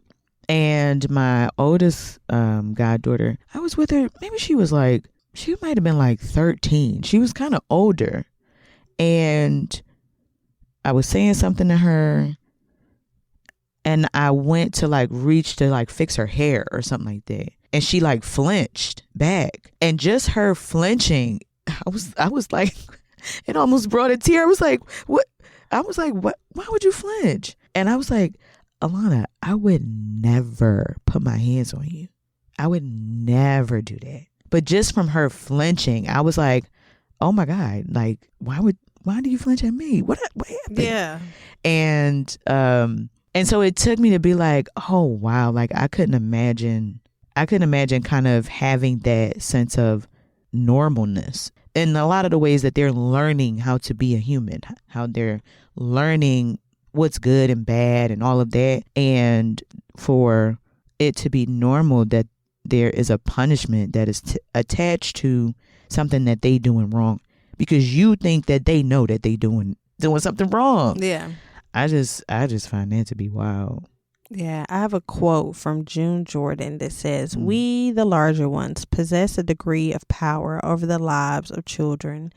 And my oldest goddaughter, I was with her, maybe she might have been like 13. She was kind of older. And I was saying something to her, and I went to like reach to like fix her hair or something like that. And she like flinched back. And just her flinching, I was like, it almost brought a tear. I was like, what? I was like, what? Why would you flinch? And I was like, Alana, I would never put my hands on you. I would never do that. But just from her flinching, I was like, oh my God, like, why do you flinch at me? What happened? Yeah. And so it took me to be like, oh wow, like I couldn't imagine kind of having that sense of normalness. in a lot of the ways that they're learning how to be a human, how they're learning what's good and bad and all of that. And for it to be normal that there is a punishment that is attached to something that they doing wrong, because you think that they know that they doing something wrong. Yeah. I just find that to be wild. Yeah, I have a quote from June Jordan that says, "We, the larger ones, possess a degree of power over the lives of children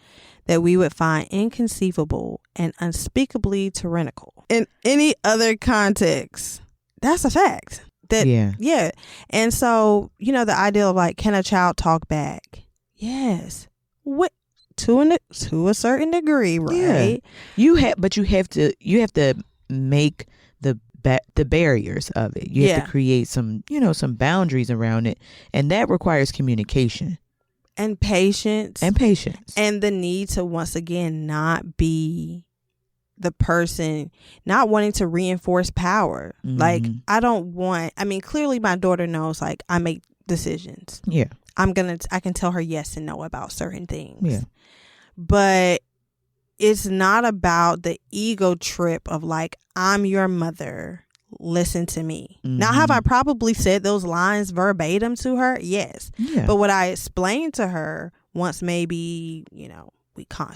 that we would find inconceivable and unspeakably tyrannical in any other context." That's a fact. Yeah. And so, the idea of like, can a child talk back? Yes. What? To a certain degree, right? Yeah. But you have to make the barriers of it. You have to create some boundaries around it, and that requires communication and patience and the need to, once again, not be the person not wanting to reinforce power. Like, clearly my daughter knows, like, I make decisions. Yeah. I can tell her yes and no about certain things. Yeah. But it's not about the ego trip of like, I'm your mother, listen to me. Now, have I probably said those lines verbatim to her? Yes. Yeah. But what I explained to her once maybe,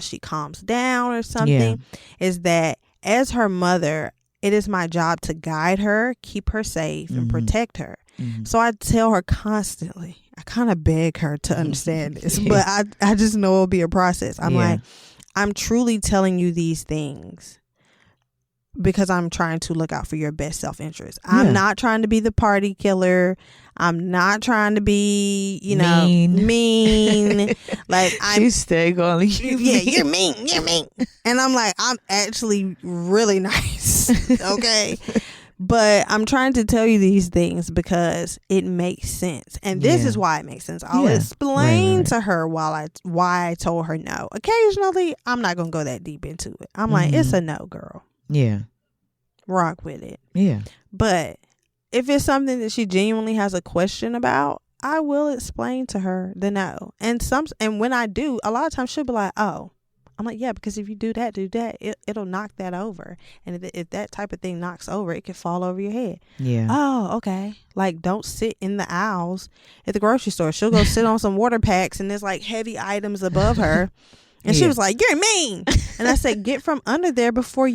she calms down or something, is that as her mother, it is my job to guide her, keep her safe, and protect her. So I tell her constantly, I kind of beg her to understand this, but I just know it'll be a process. I'm like, I'm truly telling you these things because I'm trying to look out for your best self-interest. I'm not trying to be the party killer. I'm not trying to be, mean. Like, she's stay calling you. Yeah, you're mean. And I'm like, I'm actually really nice. Okay. But I'm trying to tell you these things because it makes sense. And this is why it makes sense. I'll explain to her why I told her no. Occasionally, I'm not going to go that deep into it. I'm like, it's a no, girl. Yeah. Rock with it. Yeah. But if it's something that she genuinely has a question about, I will explain to her the no. And when I do, a lot of times she'll be like, oh. I'm like, yeah, because if you do that, it'll knock that over. And if that type of thing knocks over, it can fall over your head. Yeah. Oh, okay. Like, don't sit in the aisles at the grocery store. She'll go sit on some water packs and there's like heavy items above her. And she was like, you're mean. And I said, get from under there before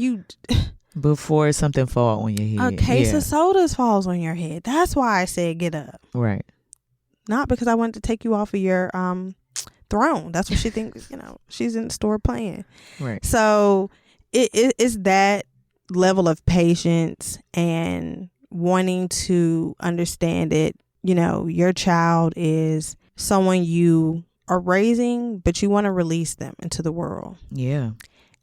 something fall on your head. A case of sodas falls on your head. That's why I said get up. Right. Not because I wanted to take you off of your throne. That's what she thinks. She's in the store playing. Right. So it's that level of patience and wanting to understand it. Your child is someone you are raising, but you want to release them into the world. Yeah.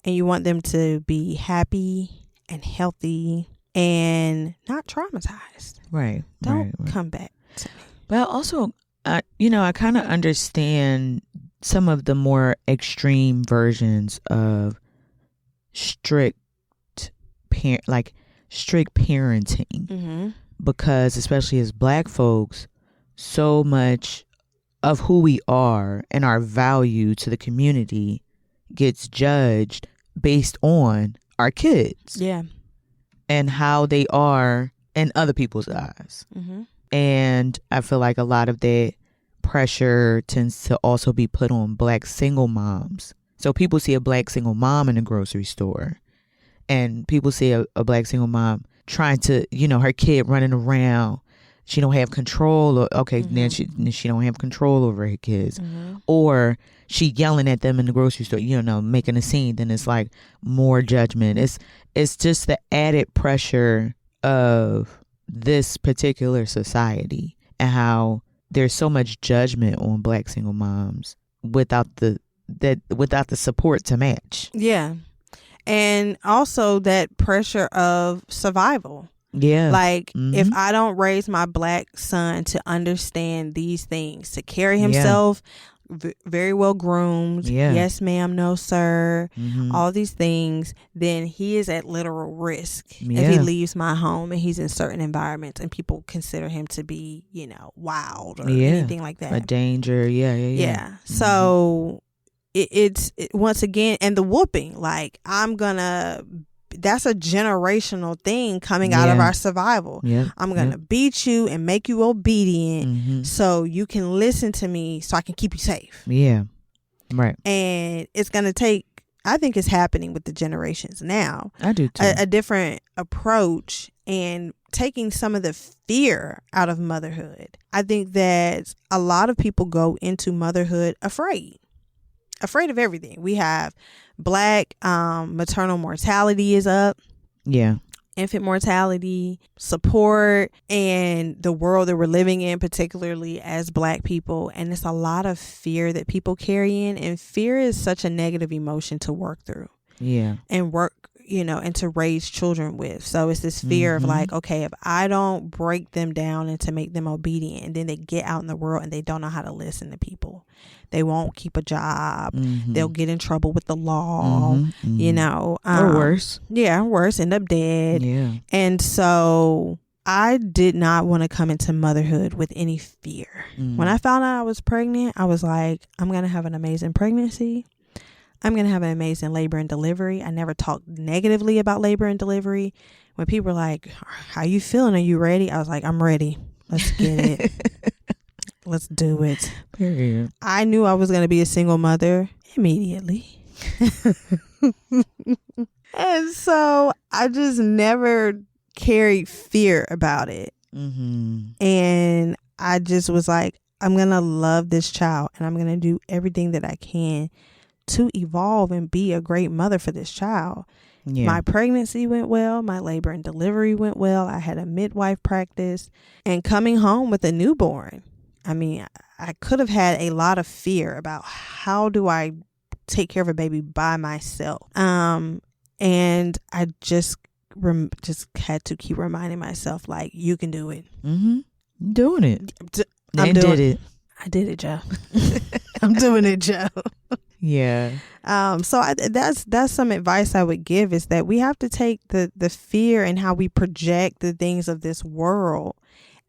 And you want them to be happy and healthy and not traumatized. Right. Don't come back to me. But also, I kind of understand some of the more extreme versions of strict parenting, because especially as Black folks, so much of who we are and our value to the community gets judged based on our kids. Yeah. And how they are in other people's eyes. And I feel like a lot of that pressure tends to also be put on Black single moms. So people see a Black single mom in the grocery store, and people see a Black single mom trying to, her kid running around. She don't have control. Then she don't have control over her kids. Or she yelling at them in the grocery store, making a scene. Then it's like more judgment. It's just the added pressure of this particular society and how there's so much judgment on Black single moms without the support to match. Yeah. And also that pressure of survival. Yeah. Like, if I don't raise my Black son to understand these things, to carry himself very well groomed, yes ma'am, no sir, all these things, then he is at literal risk if he leaves my home and he's in certain environments and people consider him to be, wild or anything like that. A danger. Yeah. So it's once again, and the whooping, like that's a generational thing coming out of our survival. I'm gonna beat you and make you obedient so you can listen to me so I can keep you safe. Right. And it's gonna take, I think it's happening with the generations now. I do too. A different approach and taking some of the fear out of motherhood. I think that a lot of people go into motherhood afraid of everything. We have Black maternal mortality is up. Infant mortality, support, and the world that we're living in, particularly as Black people. And it's a lot of fear that people carry in. And fear is such a negative emotion to work through. And work, and to raise children with. So it's this fear of like, okay, if I don't break them down and to make them obedient, and then they get out in the world and they don't know how to listen to people, they won't keep a job. They'll get in trouble with the law, or worse. Worse, end up dead. And so I did not want to come into motherhood with any fear. When I found out I was pregnant, I was like, I'm going to have an amazing pregnancy. I'm going to have an amazing labor and delivery. I never talked negatively about labor and delivery. When people were like, how you feeling? Are you ready? I was like, I'm ready. Let's get it. Let's do it. Period. I knew I was going to be a single mother immediately. And so I just never carried fear about it. And I just was like, I'm going to love this child and I'm going to do everything that I can to evolve and be a great mother for this child. My pregnancy went well. My labor and delivery went well. I had a midwife practice, and coming home with a newborn, I mean, I could have had a lot of fear about how do I take care of a baby by myself. And I just had to keep reminding myself, like, you can do it. Doing it. I did it, Joe. I'm doing it, Joe. So that's some advice I would give, is that we have to take the fear and how we project the things of this world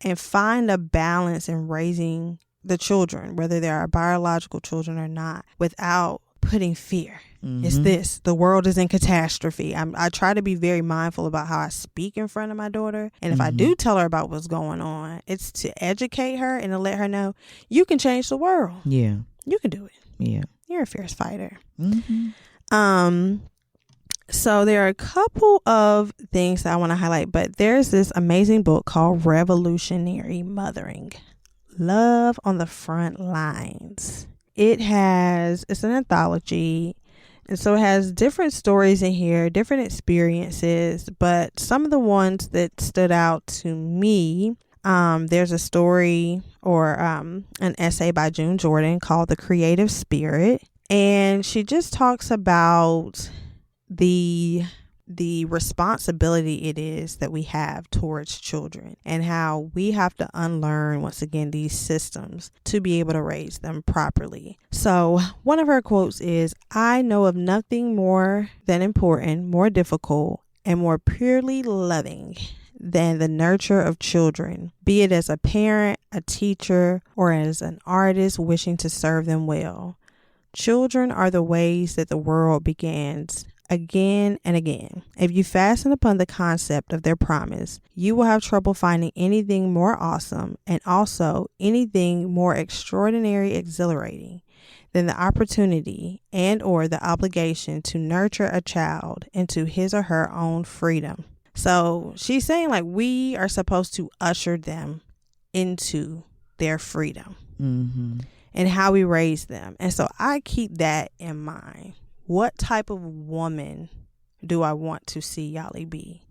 and find a balance in raising the children, whether they are biological children or not, without putting fear. It's the world is in catastrophe. I try to be very mindful about how I speak in front of my daughter. And if I do tell her about what's going on, it's to educate her and to let her know you can change the world. You can do it. You're a fierce fighter. So there are a couple of things that I want to highlight, but there's this amazing book called Revolutionary Mothering. Love on the Front Lines. It's an anthology. And so it has different stories in here, different experiences, but some of the ones that stood out to me, there's a story or an essay by June Jordan called The Creative Spirit. And she just talks about the responsibility it is that we have towards children and how we have to unlearn, once again, these systems to be able to raise them properly. So one of her quotes is, I know of nothing more than important, more difficult, and more purely loving than the nurture of children, be it as a parent, a teacher, or as an artist wishing to serve them well. Children are the ways that the world begins again and again. If you fasten upon the concept of their promise, you will have trouble finding anything more awesome and also anything more extraordinary, exhilarating than the opportunity and or the obligation to nurture a child into his or her own freedom. So she's saying, like, we are supposed to usher them into their freedom and how we raise them. And so I keep that in mind. What type of woman do I want to see Yali be?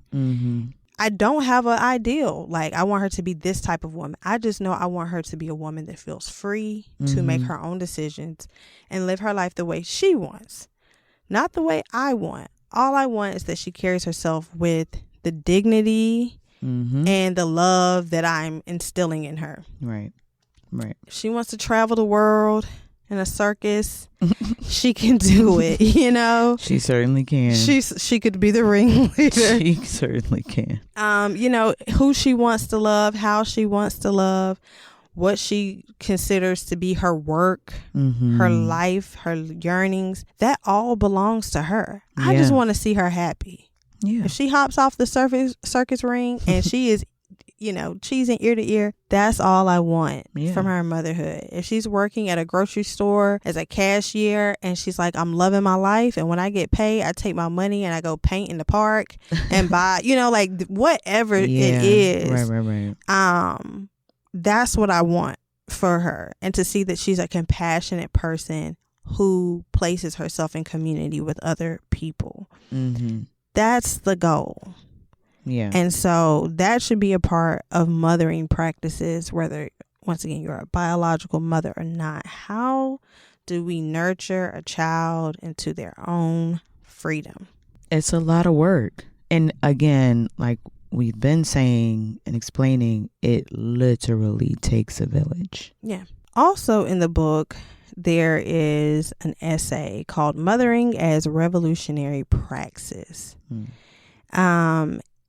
I don't have an ideal. Like, I want her to be this type of woman. I just know I want her to be a woman that feels free to make her own decisions and live her life the way she wants, not the way I want. All I want is that she carries herself with the dignity and the love that I'm instilling in her. Right. If she wants to travel the world in a circus, she can do it, you know. She certainly can. She could be the ringleader. She certainly can. You know, who she wants to love, how she wants to love, what she considers to be her work, her life, her yearnings, that all belongs to her. I just want to see her happy. Yeah. If she hops off the circus ring and she is, cheesing ear to ear, that's all I want from her motherhood. If she's working at a grocery store as a cashier and she's like, I'm loving my life, and when I get paid, I take my money and I go paint in the park and buy, whatever it is. Right. That's what I want for her, and to see that she's a compassionate person who places herself in community with other people. That's the goal. Yeah. And so that should be a part of mothering practices, whether, once again, you're a biological mother or not. How do we nurture a child into their own freedom? It's a lot of work. And again, like we've been saying and explaining, it literally takes a village. Yeah. Also in the book, there is an essay called Mothering as Revolutionary Praxis.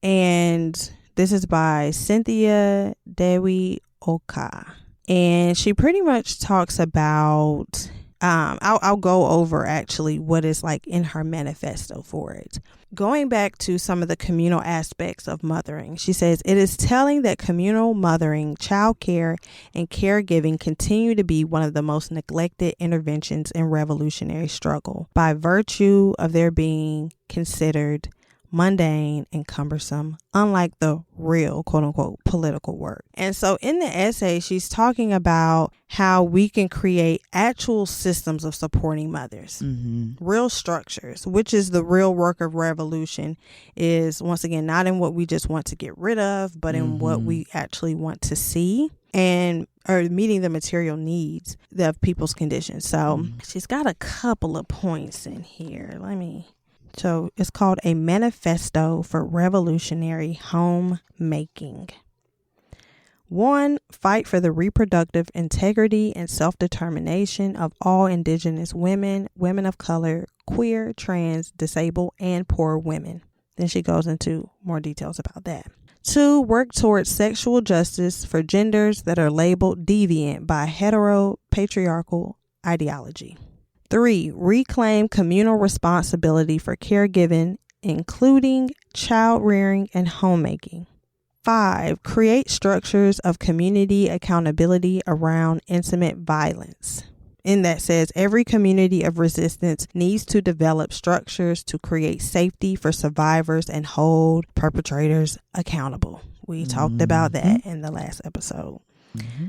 And this is by Cynthia Dewi Oka. And she pretty much talks about, I'll go over actually what is like in her manifesto for it. Going back to some of the communal aspects of mothering, she says, it is telling that communal mothering, child care, and caregiving continue to be one of the most neglected interventions in revolutionary struggle by virtue of their being considered mundane and cumbersome, unlike the real quote unquote political work. And so in the essay, she's talking about how we can create actual systems of supporting mothers, real structures, which is the real work of revolution, is once again not in what we just want to get rid of, but in what we actually want to see and are meeting the material needs of people's conditions. So she's got a couple of points in here. So it's called A Manifesto for Revolutionary Homemaking. 1, fight for the reproductive integrity and self-determination of all Indigenous women, women of color, queer, trans, disabled, and poor women. Then she goes into more details about that. 2, work towards sexual justice for genders that are labeled deviant by heteropatriarchal ideology. 3, reclaim communal responsibility for caregiving, including child rearing and homemaking. 5, create structures of community accountability around intimate violence. And that says every community of resistance needs to develop structures to create safety for survivors and hold perpetrators accountable. We talked about that in the last episode.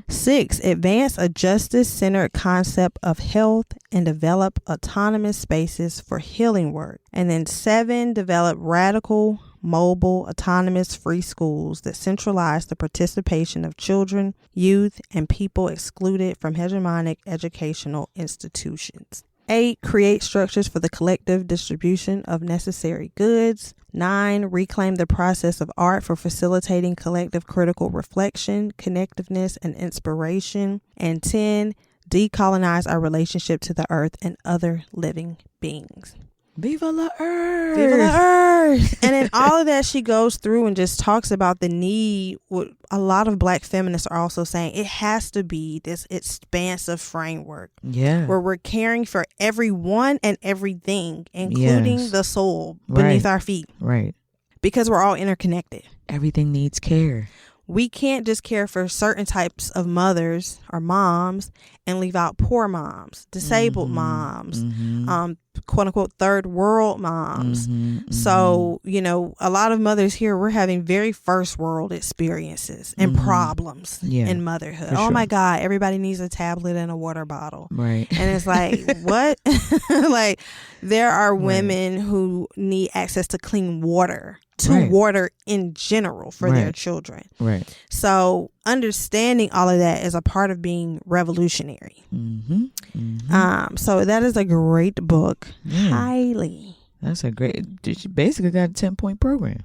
6, advance a justice-centered concept of health and develop autonomous spaces for healing work. And then 7, develop radical, mobile, autonomous free schools that centralize the participation of children, youth, and people excluded from hegemonic educational institutions. 8, create structures for the collective distribution of necessary goods. 9, reclaim the process of art for facilitating collective critical reflection, connectiveness, and inspiration. And 10, decolonize our relationship to the earth and other living beings. Viva la earth! Viva la earth! And in all of that, she goes through and just talks about the need. What a lot of Black feminists are also saying, it has to be this expansive framework. Yeah. Where we're caring for everyone and everything, including the soul beneath our feet. Right. Because we're all interconnected. Everything needs care. We can't just care for certain types of mothers or moms and leave out poor moms, disabled moms, quote unquote third world moms. So, a lot of mothers here, we're having very first world experiences and problems in motherhood. Oh my God, everybody needs a tablet and a water bottle. Right. And it's like, what? Like, there are women who need access to clean water. Water in general for their children. Right. So understanding all of that is a part of being revolutionary. So that is a great book. Highly. That's a great. She basically got a 10-point program.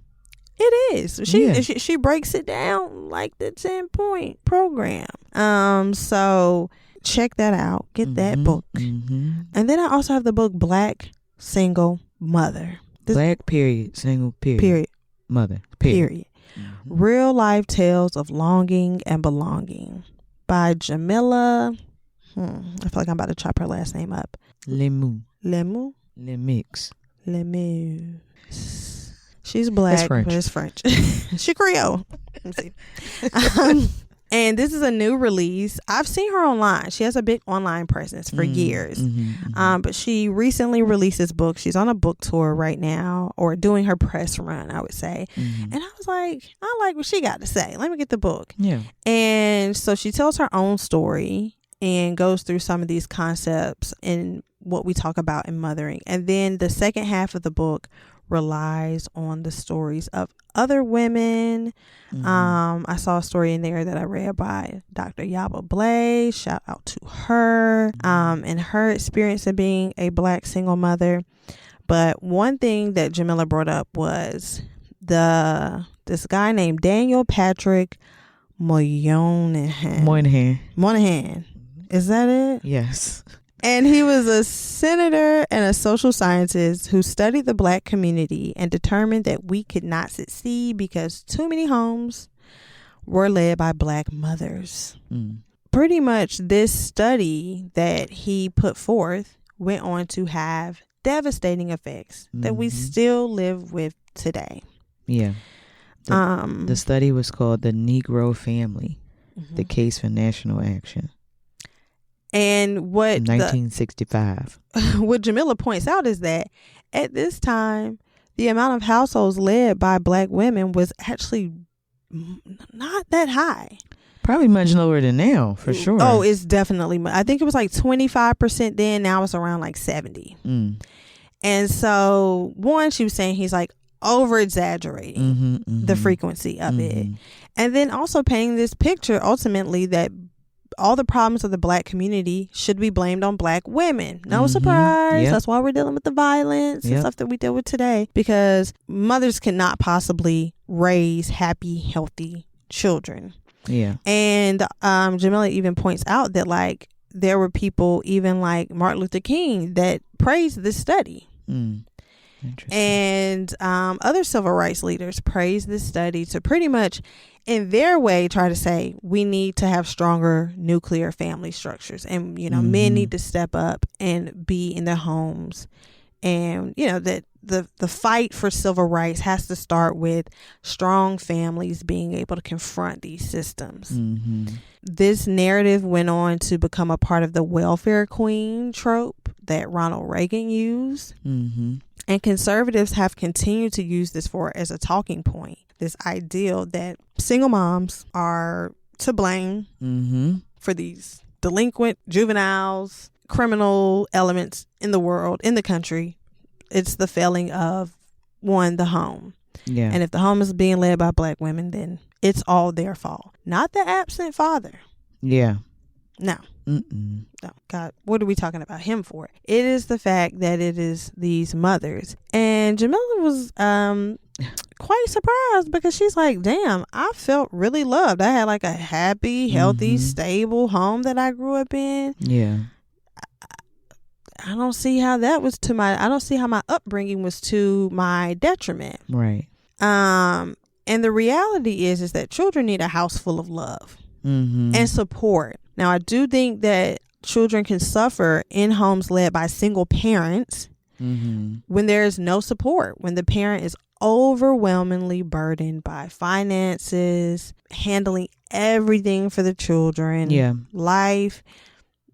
It is. She breaks it down like the 10-point program. So check that out. Get that book. And then I also have the book Black Single Mother. Black period, single period. Mother period. Real life tales of longing and belonging. by Jamila. I feel like I'm about to chop her last name up. Lemu. Lemix. Lemieux. She's black, but it's French. She Creole. Let me see. And this is a new release. I've seen her online. She has a big online presence for years. But she recently released this book. She's on a book tour right now, or doing her press run, I would say. And I was like, I like what she got to say. Let me get the book. Yeah. And so she tells her own story and goes through some of these concepts and what we talk about in mothering. And then the second half of the book relies on the stories of other women. I saw a story in there that I read by Dr. Yaba Blaze. Shout out to her and her experience of being a black single mother. But one thing that Jamila brought up was this guy named Daniel Patrick Moynihan. Is that it? Yes. And he was a senator and a social scientist who studied the black community and determined that we could not succeed because too many homes were led by black mothers. Pretty much this study that he put forth went on to have devastating effects that we still live with today. Yeah. The study was called The Negro Family, The Case for National Action. And what 1965. What Jamila points out is that at this time, the amount of households led by black women was actually not that high. Probably much lower than now, for sure. Oh, it's definitely. I think it was like 25% then. Now it's around like 70. And so, one, she was saying he's like over exaggerating the frequency of it. And then also painting this picture ultimately that all the problems of the black community should be blamed on black women. No surprise. Yep. That's why we're dealing with the violence and stuff that we deal with today, because mothers cannot possibly raise happy, healthy children. Yeah. And Jamila even points out that like there were people even like Martin Luther King that praised this study. And other civil rights leaders praised this study to pretty much in their way try to say we need to have stronger nuclear family structures, and men need to step up and be in their homes, and that the fight for civil rights has to start with strong families being able to confront these systems. This narrative went on to become a part of the welfare queen trope that Ronald Reagan used. And conservatives have continued to use this as a talking point. This ideal that single moms are to blame for these delinquent juveniles, criminal elements in the world, in the country. It's the failing of the home. Yeah. And if the home is being led by black women, then it's all their fault. Not the absent father. Yeah. No. No. God, what are we talking about him for? It is the fact that it is these mothers. And Jamila was quite surprised because she's like, damn, I felt really loved. I had like a happy, healthy, stable home that I grew up in. Yeah. I don't see how that was I don't see how my upbringing was to my detriment. Right. And the reality is that children need a house full of love and support. Now, I do think that children can suffer in homes led by single parents when there is no support, when the parent is overwhelmingly burdened by finances, handling everything for the children, life.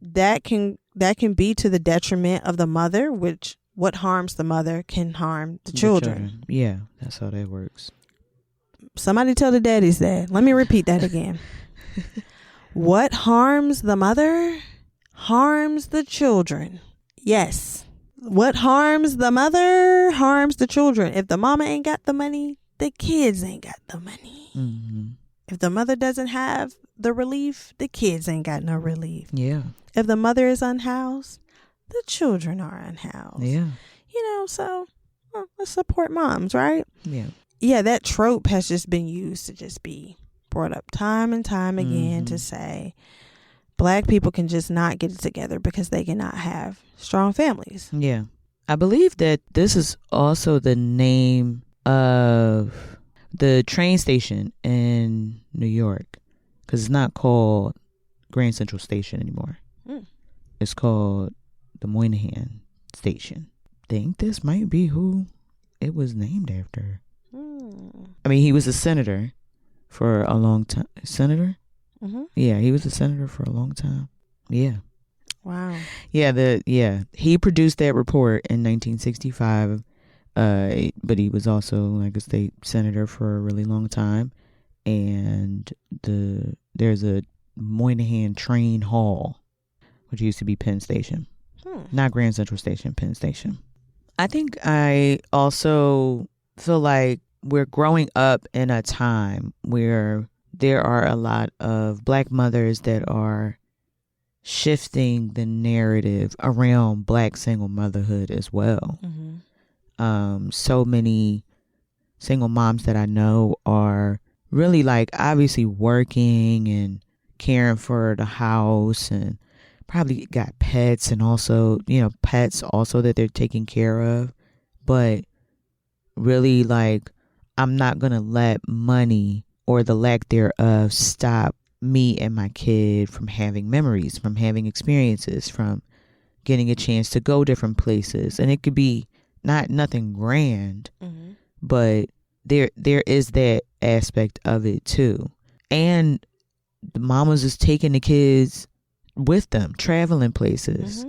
That can be to the detriment of the mother, which what harms the mother can harm the children. Yeah, that's how that works. Somebody tell the daddies that. Let me repeat that again. What harms the mother harms the children. Yes. What harms the mother harms the children. If the mama ain't got the money, the kids ain't got the money. If the mother doesn't have the relief, the kids ain't got no relief. Yeah. If the mother is unhoused, the children are unhoused. Yeah. So let's support moms, right? Yeah. Yeah, that trope has just been used to just be brought up time and time again to say black people can just not get it together because they cannot have strong families. Yeah. I believe that this is also the name of the train station in New York, because it's not called Grand Central Station anymore. Mm. It's called the Moynihan Station. Think this might be who it was named after. I mean, he was a senator for a long time. Senator? Mm-hmm. Yeah, he was a senator for a long time. Yeah. Wow. Yeah, he produced that report in 1965, but he was also like a state senator for a really long time. And there's a Moynihan Train Hall, which used to be Penn Station. Not Grand Central Station, Penn Station. I think I also feel like we're growing up in a time where there are a lot of Black mothers that are shifting the narrative around Black single motherhood as well. Mm-hmm. So many single moms that I know are really like obviously working and caring for the house and probably got pets and also, pets also that they're taking care of. But really like, I'm not going to let money or the lack thereof stop me and my kid from having memories, from having experiences, from getting a chance to go different places. And it could be nothing grand, but there is that aspect of it too. And the mamas is taking the kids with them, traveling places.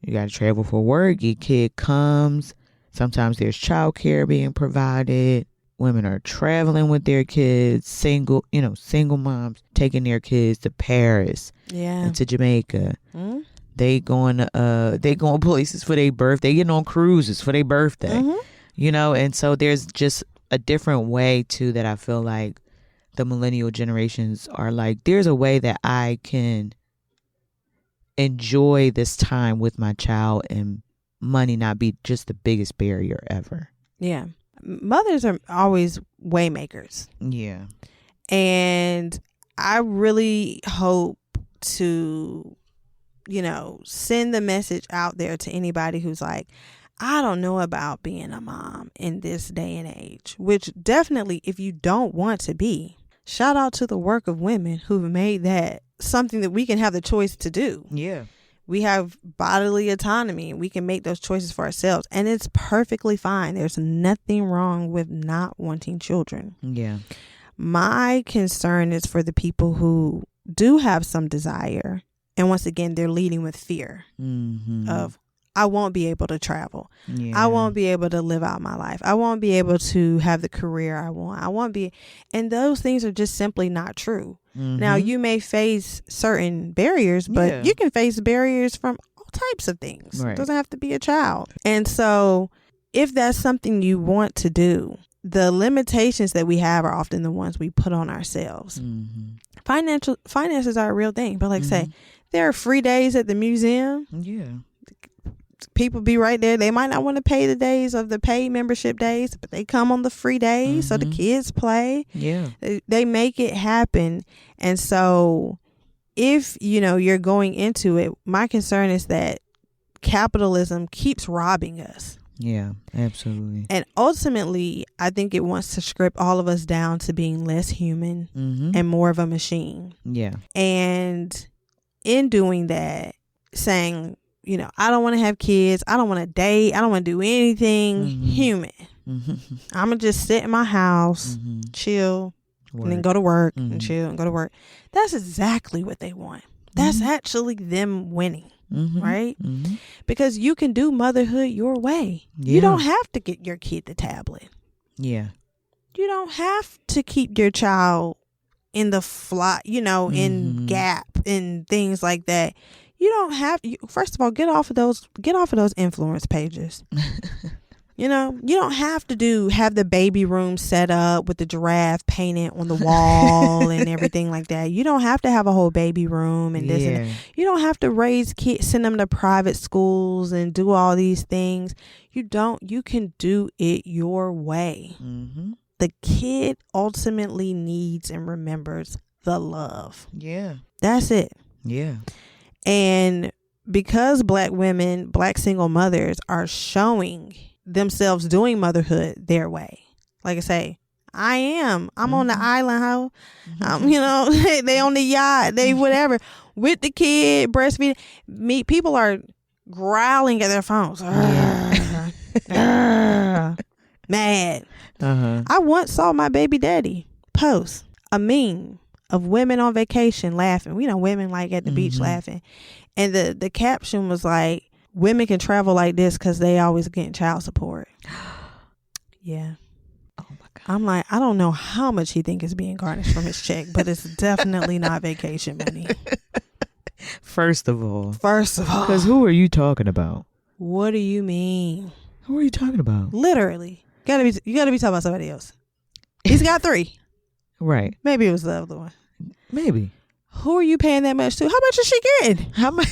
You got to travel for work. Your kid comes. Sometimes there's childcare being provided. Women are traveling with their kids, single moms taking their kids to Paris, and to Jamaica. They going places for their birthday. They getting on cruises for their birthday. And so there's just a different way too that I feel like the millennial generations are like, there's a way that I can enjoy this time with my child and money not be just the biggest barrier ever. Yeah. Mothers are always way makers. Yeah. And I really hope to, send the message out there to anybody who's like, I don't know about being a mom in this day and age, which definitely, if you don't want to be, shout out to the work of women who've made that something that we can have the choice to do. Yeah. We have bodily autonomy. We can make those choices for ourselves. And it's perfectly fine. There's nothing wrong with not wanting children. Yeah. My concern is for the people who do have some desire. And once again, they're leading with fear of, I won't be able to travel. Yeah. I won't be able to live out my life. I won't be able to have the career I want. And those things are just simply not true. Now, you may face certain barriers, but you can face barriers from all types of things. Right. It doesn't have to be a child. And so if that's something you want to do, the limitations that we have are often the ones we put on ourselves. Finances are a real thing. But like say, there are free days at the museum. Yeah. People be right there. They might not want to pay the days of the paid membership days, but they come on the free days so the kids play. Yeah. They make it happen. And so if, you're going into it, my concern is that capitalism keeps robbing us. Yeah, absolutely. And ultimately, I think it wants to strip all of us down to being less human and more of a machine. Yeah. And in doing that, saying, I don't want to have kids. I don't want to date. I don't want to do anything human. I'm going to just sit in my house, chill, and then go to work and chill and go to work. That's exactly what they want. That's actually them winning, right? Because you can do motherhood your way. Yeah. You don't have to get your kid the tablet. Yeah. You don't have to keep your child in the fly, in Gap and things like that. You don't have, first of all, get off of those influence pages. You don't have to have the baby room set up with the giraffe painted on the wall and everything like that. You don't have to have a whole baby room and this and that. You don't have to raise kids, send them to private schools and do all these things. You can do it your way. The kid ultimately needs and remembers the love. Yeah. That's it. Yeah. And because Black women, Black single mothers are showing themselves doing motherhood their way. Like I say, I am. I'm on the island, hoe. You know, they on the yacht, they whatever, with the kid, breastfeeding. People are growling at their phones. Mad. I once saw my baby daddy post a meme of women on vacation laughing. We know women like at the beach laughing. And the caption was like, women can travel like this because they always getting child support. Yeah. Oh my God. I'm like, I don't know how much he think is being garnished from his check, but it's definitely not vacation money. First of all. Because who are you talking about? What do you mean? Who are you talking about? Literally. You gotta be talking about somebody else. He's got 3. Right. Maybe it was the other one. Maybe. Who are you paying that much to? How much is she getting? How much?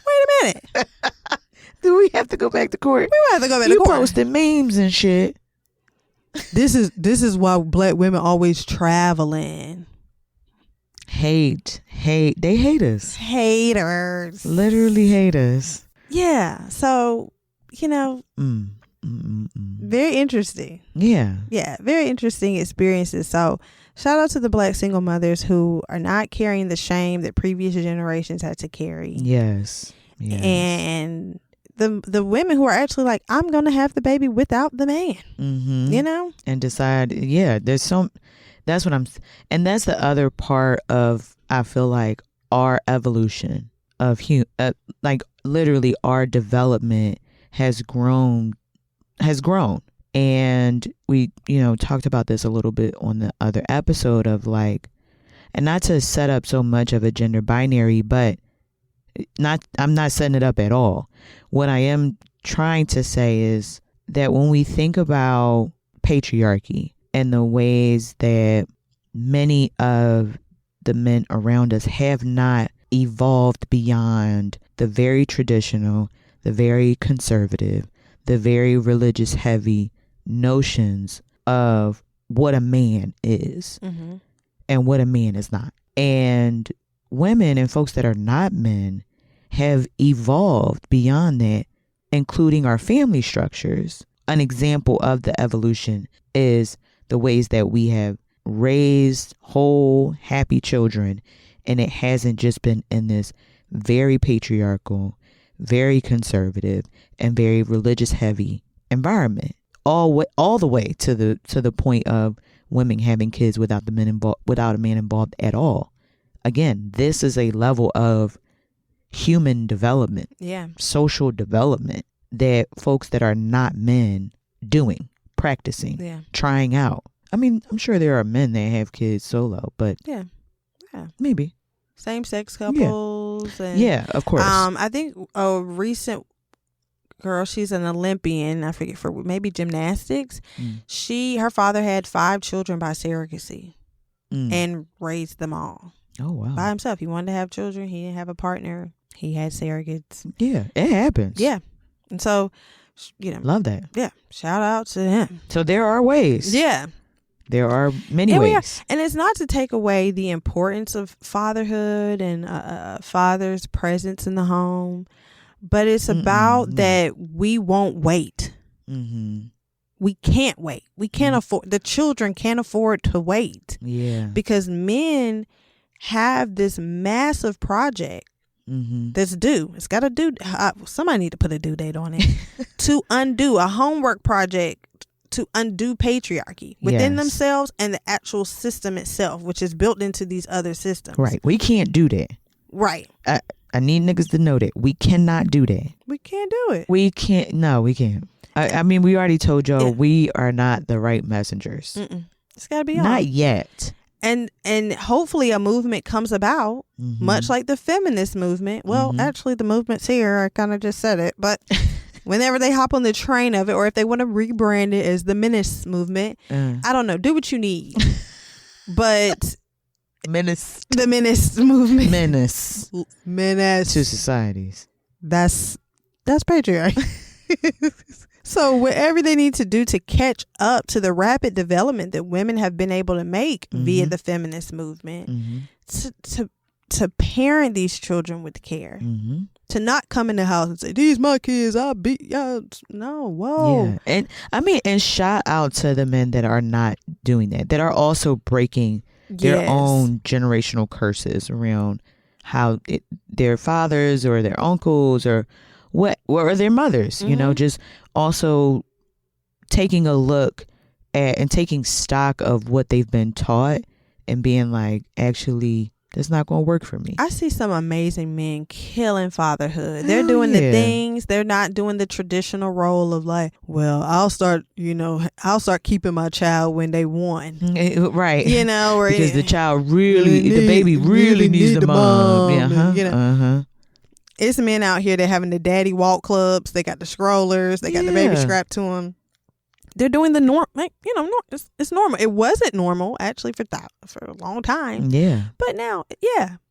Wait a minute. Do we have to go back to court? We might have to go back to You court. posting memes and shit. This is why black women always traveling. Hate. They hate us. Haters. Literally hate us. Yeah. So, you know, very interesting. Yeah. Yeah. Very interesting experiences. So shout out to the black single mothers who are not carrying the shame that previous generations had to carry. Yes. And the women who are actually like, I'm going to have the baby without the man, you know? And decide, that's what and that's the other part of, I feel like, our evolution of like literally our development has grown. And we, talked about this a little bit on the other episode of like, and not to set up so much of a gender binary, but I'm not setting it up at all. What I am trying to say is that when we think about patriarchy and the ways that many of the men around us have not evolved beyond the very traditional, the very conservative, the very religious heavy notions of what a man is and what a man is not. And women and folks that are not men have evolved beyond that, including our family structures. An example of the evolution is the ways that we have raised whole, happy children, and it hasn't just been in this very patriarchal, very conservative, and very religious heavy environment. All the way to the point of women having kids without a man involved at all. Again, this is a level of human development, social development that folks that are not men doing, practicing, trying out. I mean, I'm sure there are men that have kids solo, but maybe same-sex couples. And, of course. I think a recent girl, she's an Olympian, I forget, for maybe gymnastics. Her father had 5 children by surrogacy and raised them all. Oh, wow. By himself. He wanted to have children. He didn't have a partner. He had surrogates. Yeah, it happens. Yeah. And so, love that. Yeah. Shout out to him. So there are ways. Yeah. There are many ways. And it's not to take away the importance of fatherhood and father's presence in the home, but it's about that we won't wait. We can't wait. We can't afford, the children can't afford to wait. Yeah. Because men have this massive project that's due. It's got a due. Somebody need to put a due date on it to undo a homework project to undo patriarchy within themselves and the actual system itself, which is built into these other systems. Right. We can't do that. Right. I need niggas to know that we cannot do that. We can't do it. We can't. No, we can't. I mean, we already told y'all we are not the right messengers. It's got to be not yet. And hopefully a movement comes about, much like the feminist movement. Well, actually, the movement's here. I kind of just said it, but whenever they hop on the train of it, or if they want to rebrand it as the menace movement, I don't know. Do what you need, but the menace movement, menace to societies. That's patriarchy. So whatever they need to do to catch up to the rapid development that women have been able to make via the feminist movement, to parent these children with care. Mm-hmm. To not come in the house and say, these my kids, I'll beat y'all. No, whoa. Yeah. And shout out to the men that are not doing that are also breaking their own generational curses around how their fathers or their uncles or or their mothers, just also taking a look at and taking stock of what they've been taught and being like, actually, that's not going to work for me. I see some amazing men killing fatherhood. They're doing the things. They're not doing the traditional role of like, well, I'll start keeping my child when they won. Right. Or because the baby really needs the mom. Yeah. It's men out here that having the daddy walk clubs. They got the strollers. They got the baby strapped to them. They're doing the norm, it's normal. It wasn't normal actually for a long time. Yeah. But now,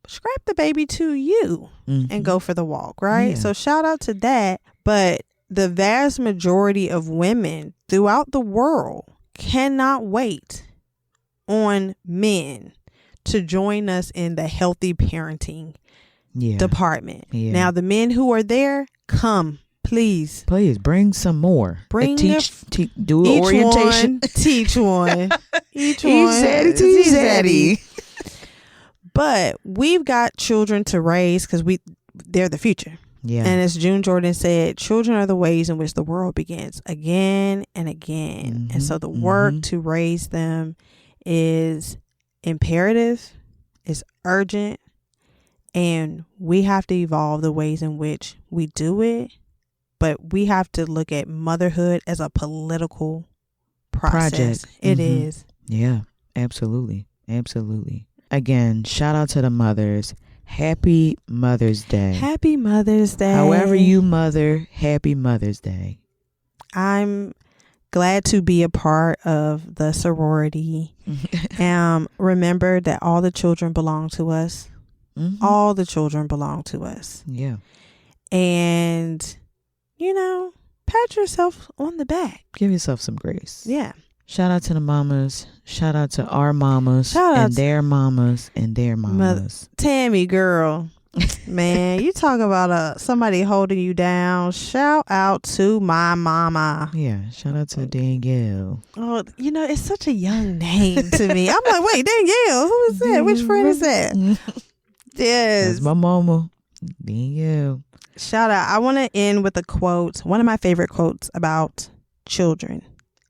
scrap the baby to you and go for the walk, right? Yeah. So shout out to that. But the vast majority of women throughout the world cannot wait on men to join us in the healthy parenting department. Yeah. Now, the men who are there, come. Please bring some more. Do an orientation. Teach one. Each zaddy. But we've got children to raise because they're the future. Yeah. And as June Jordan said, children are the ways in which the world begins again and again. Mm-hmm. And so the work to raise them is imperative, is urgent, and we have to evolve the ways in which we do it. But we have to look at motherhood as a political process. It is. Yeah, absolutely. Absolutely. Again, shout out to the mothers. Happy Mother's Day. Happy Mother's Day. However you mother, happy Mother's Day. I'm glad to be a part of the sorority. Remember that all the children belong to us. Mm-hmm. All the children belong to us. Yeah. And pat yourself on the back. Give yourself some grace. Yeah. Shout out to the mamas. Shout out to our mamas and their mamas and their mamas. Tammy, girl. Man, you talk about somebody holding you down. Shout out to my mama. Yeah, shout out to Danielle. Oh, it's such a young name to me. I'm like, wait, Danielle, who is that? Which friend is that? Yes. That's my mama. Danielle. Shout out. I want to end with a quote, one of my favorite quotes about children,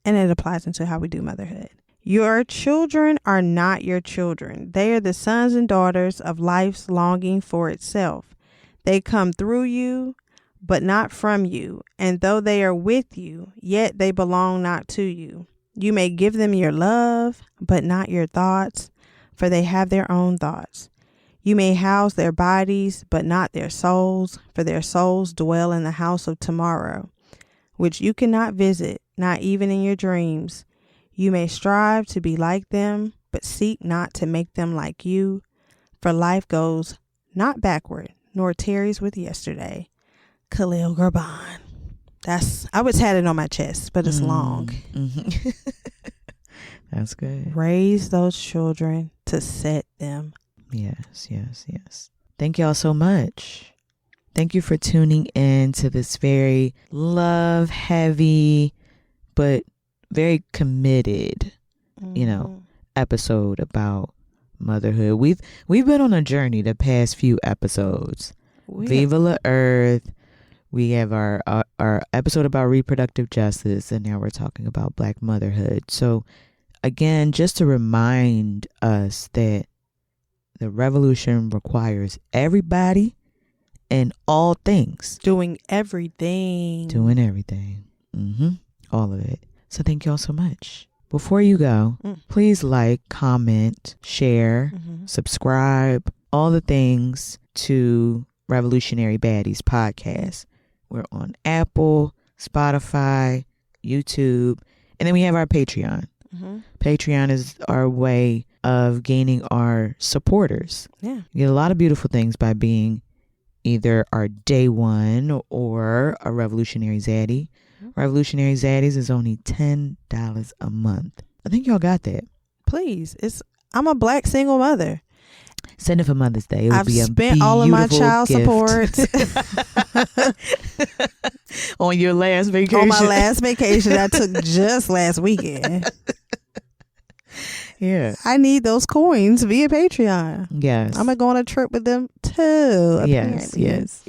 and it applies into how we do motherhood. Your children are not your children. They are the sons and daughters of life's longing for itself. They come through you, but not from you. And though they are with you, yet they belong not to you. You may give them your love, but not your thoughts, for they have their own thoughts. You may house their bodies, but not their souls, for their souls dwell in the house of tomorrow, which you cannot visit, not even in your dreams. You may strive to be like them, but seek not to make them like you, for life goes not backward, nor tarries with yesterday. Khalil Gibran. I would have it on my chest, but it's long. Mm-hmm. That's good. Raise those children to set them. Yes. Thank y'all so much. Thank you for tuning in to this very love heavy, but very committed, episode about motherhood. We've been on a journey the past few episodes. Viva la Earth. We have our episode about reproductive justice, and now we're talking about Black motherhood. So again, just to remind us that the revolution requires everybody and all things. Doing everything. Mm-hmm. All of it. So thank y'all so much. Before you go, please like, comment, share, subscribe, all the things to Revolutionary Baddies podcast. We're on Apple, Spotify, YouTube, and then we have our Patreon. Mm-hmm. Patreon is our way of gaining our supporters. Yeah. You get a lot of beautiful things by being either our day one or a Revolutionary Zaddy. Revolutionary Zaddies is only $10 a month. I think y'all got that. Please. I'm a Black single mother. Send it for Mother's Day. It would I've be a spent all of my child gift. support on your last vacation. On my last vacation I took just last weekend. Yeah. I need those coins via Patreon. Yes. I'm gonna go on a trip with them too. Apparently. Yes.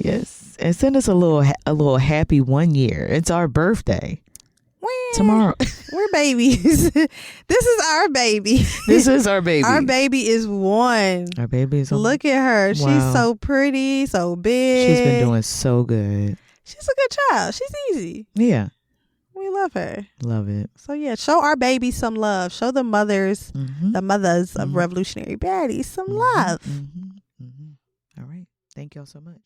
And send us a little happy 1 year. It's our birthday. Tomorrow. We're babies. This is our baby. This is our baby. Our baby is 1. Our baby is 1. Look at her. Wow. She's so pretty, so big. She's been doing so good. She's a good child. She's easy. Yeah. We love her. Love it. So yeah, show our baby some love. Show the mothers, the mothers of Revolutionary Baddies some love. All right. Thank y'all so much.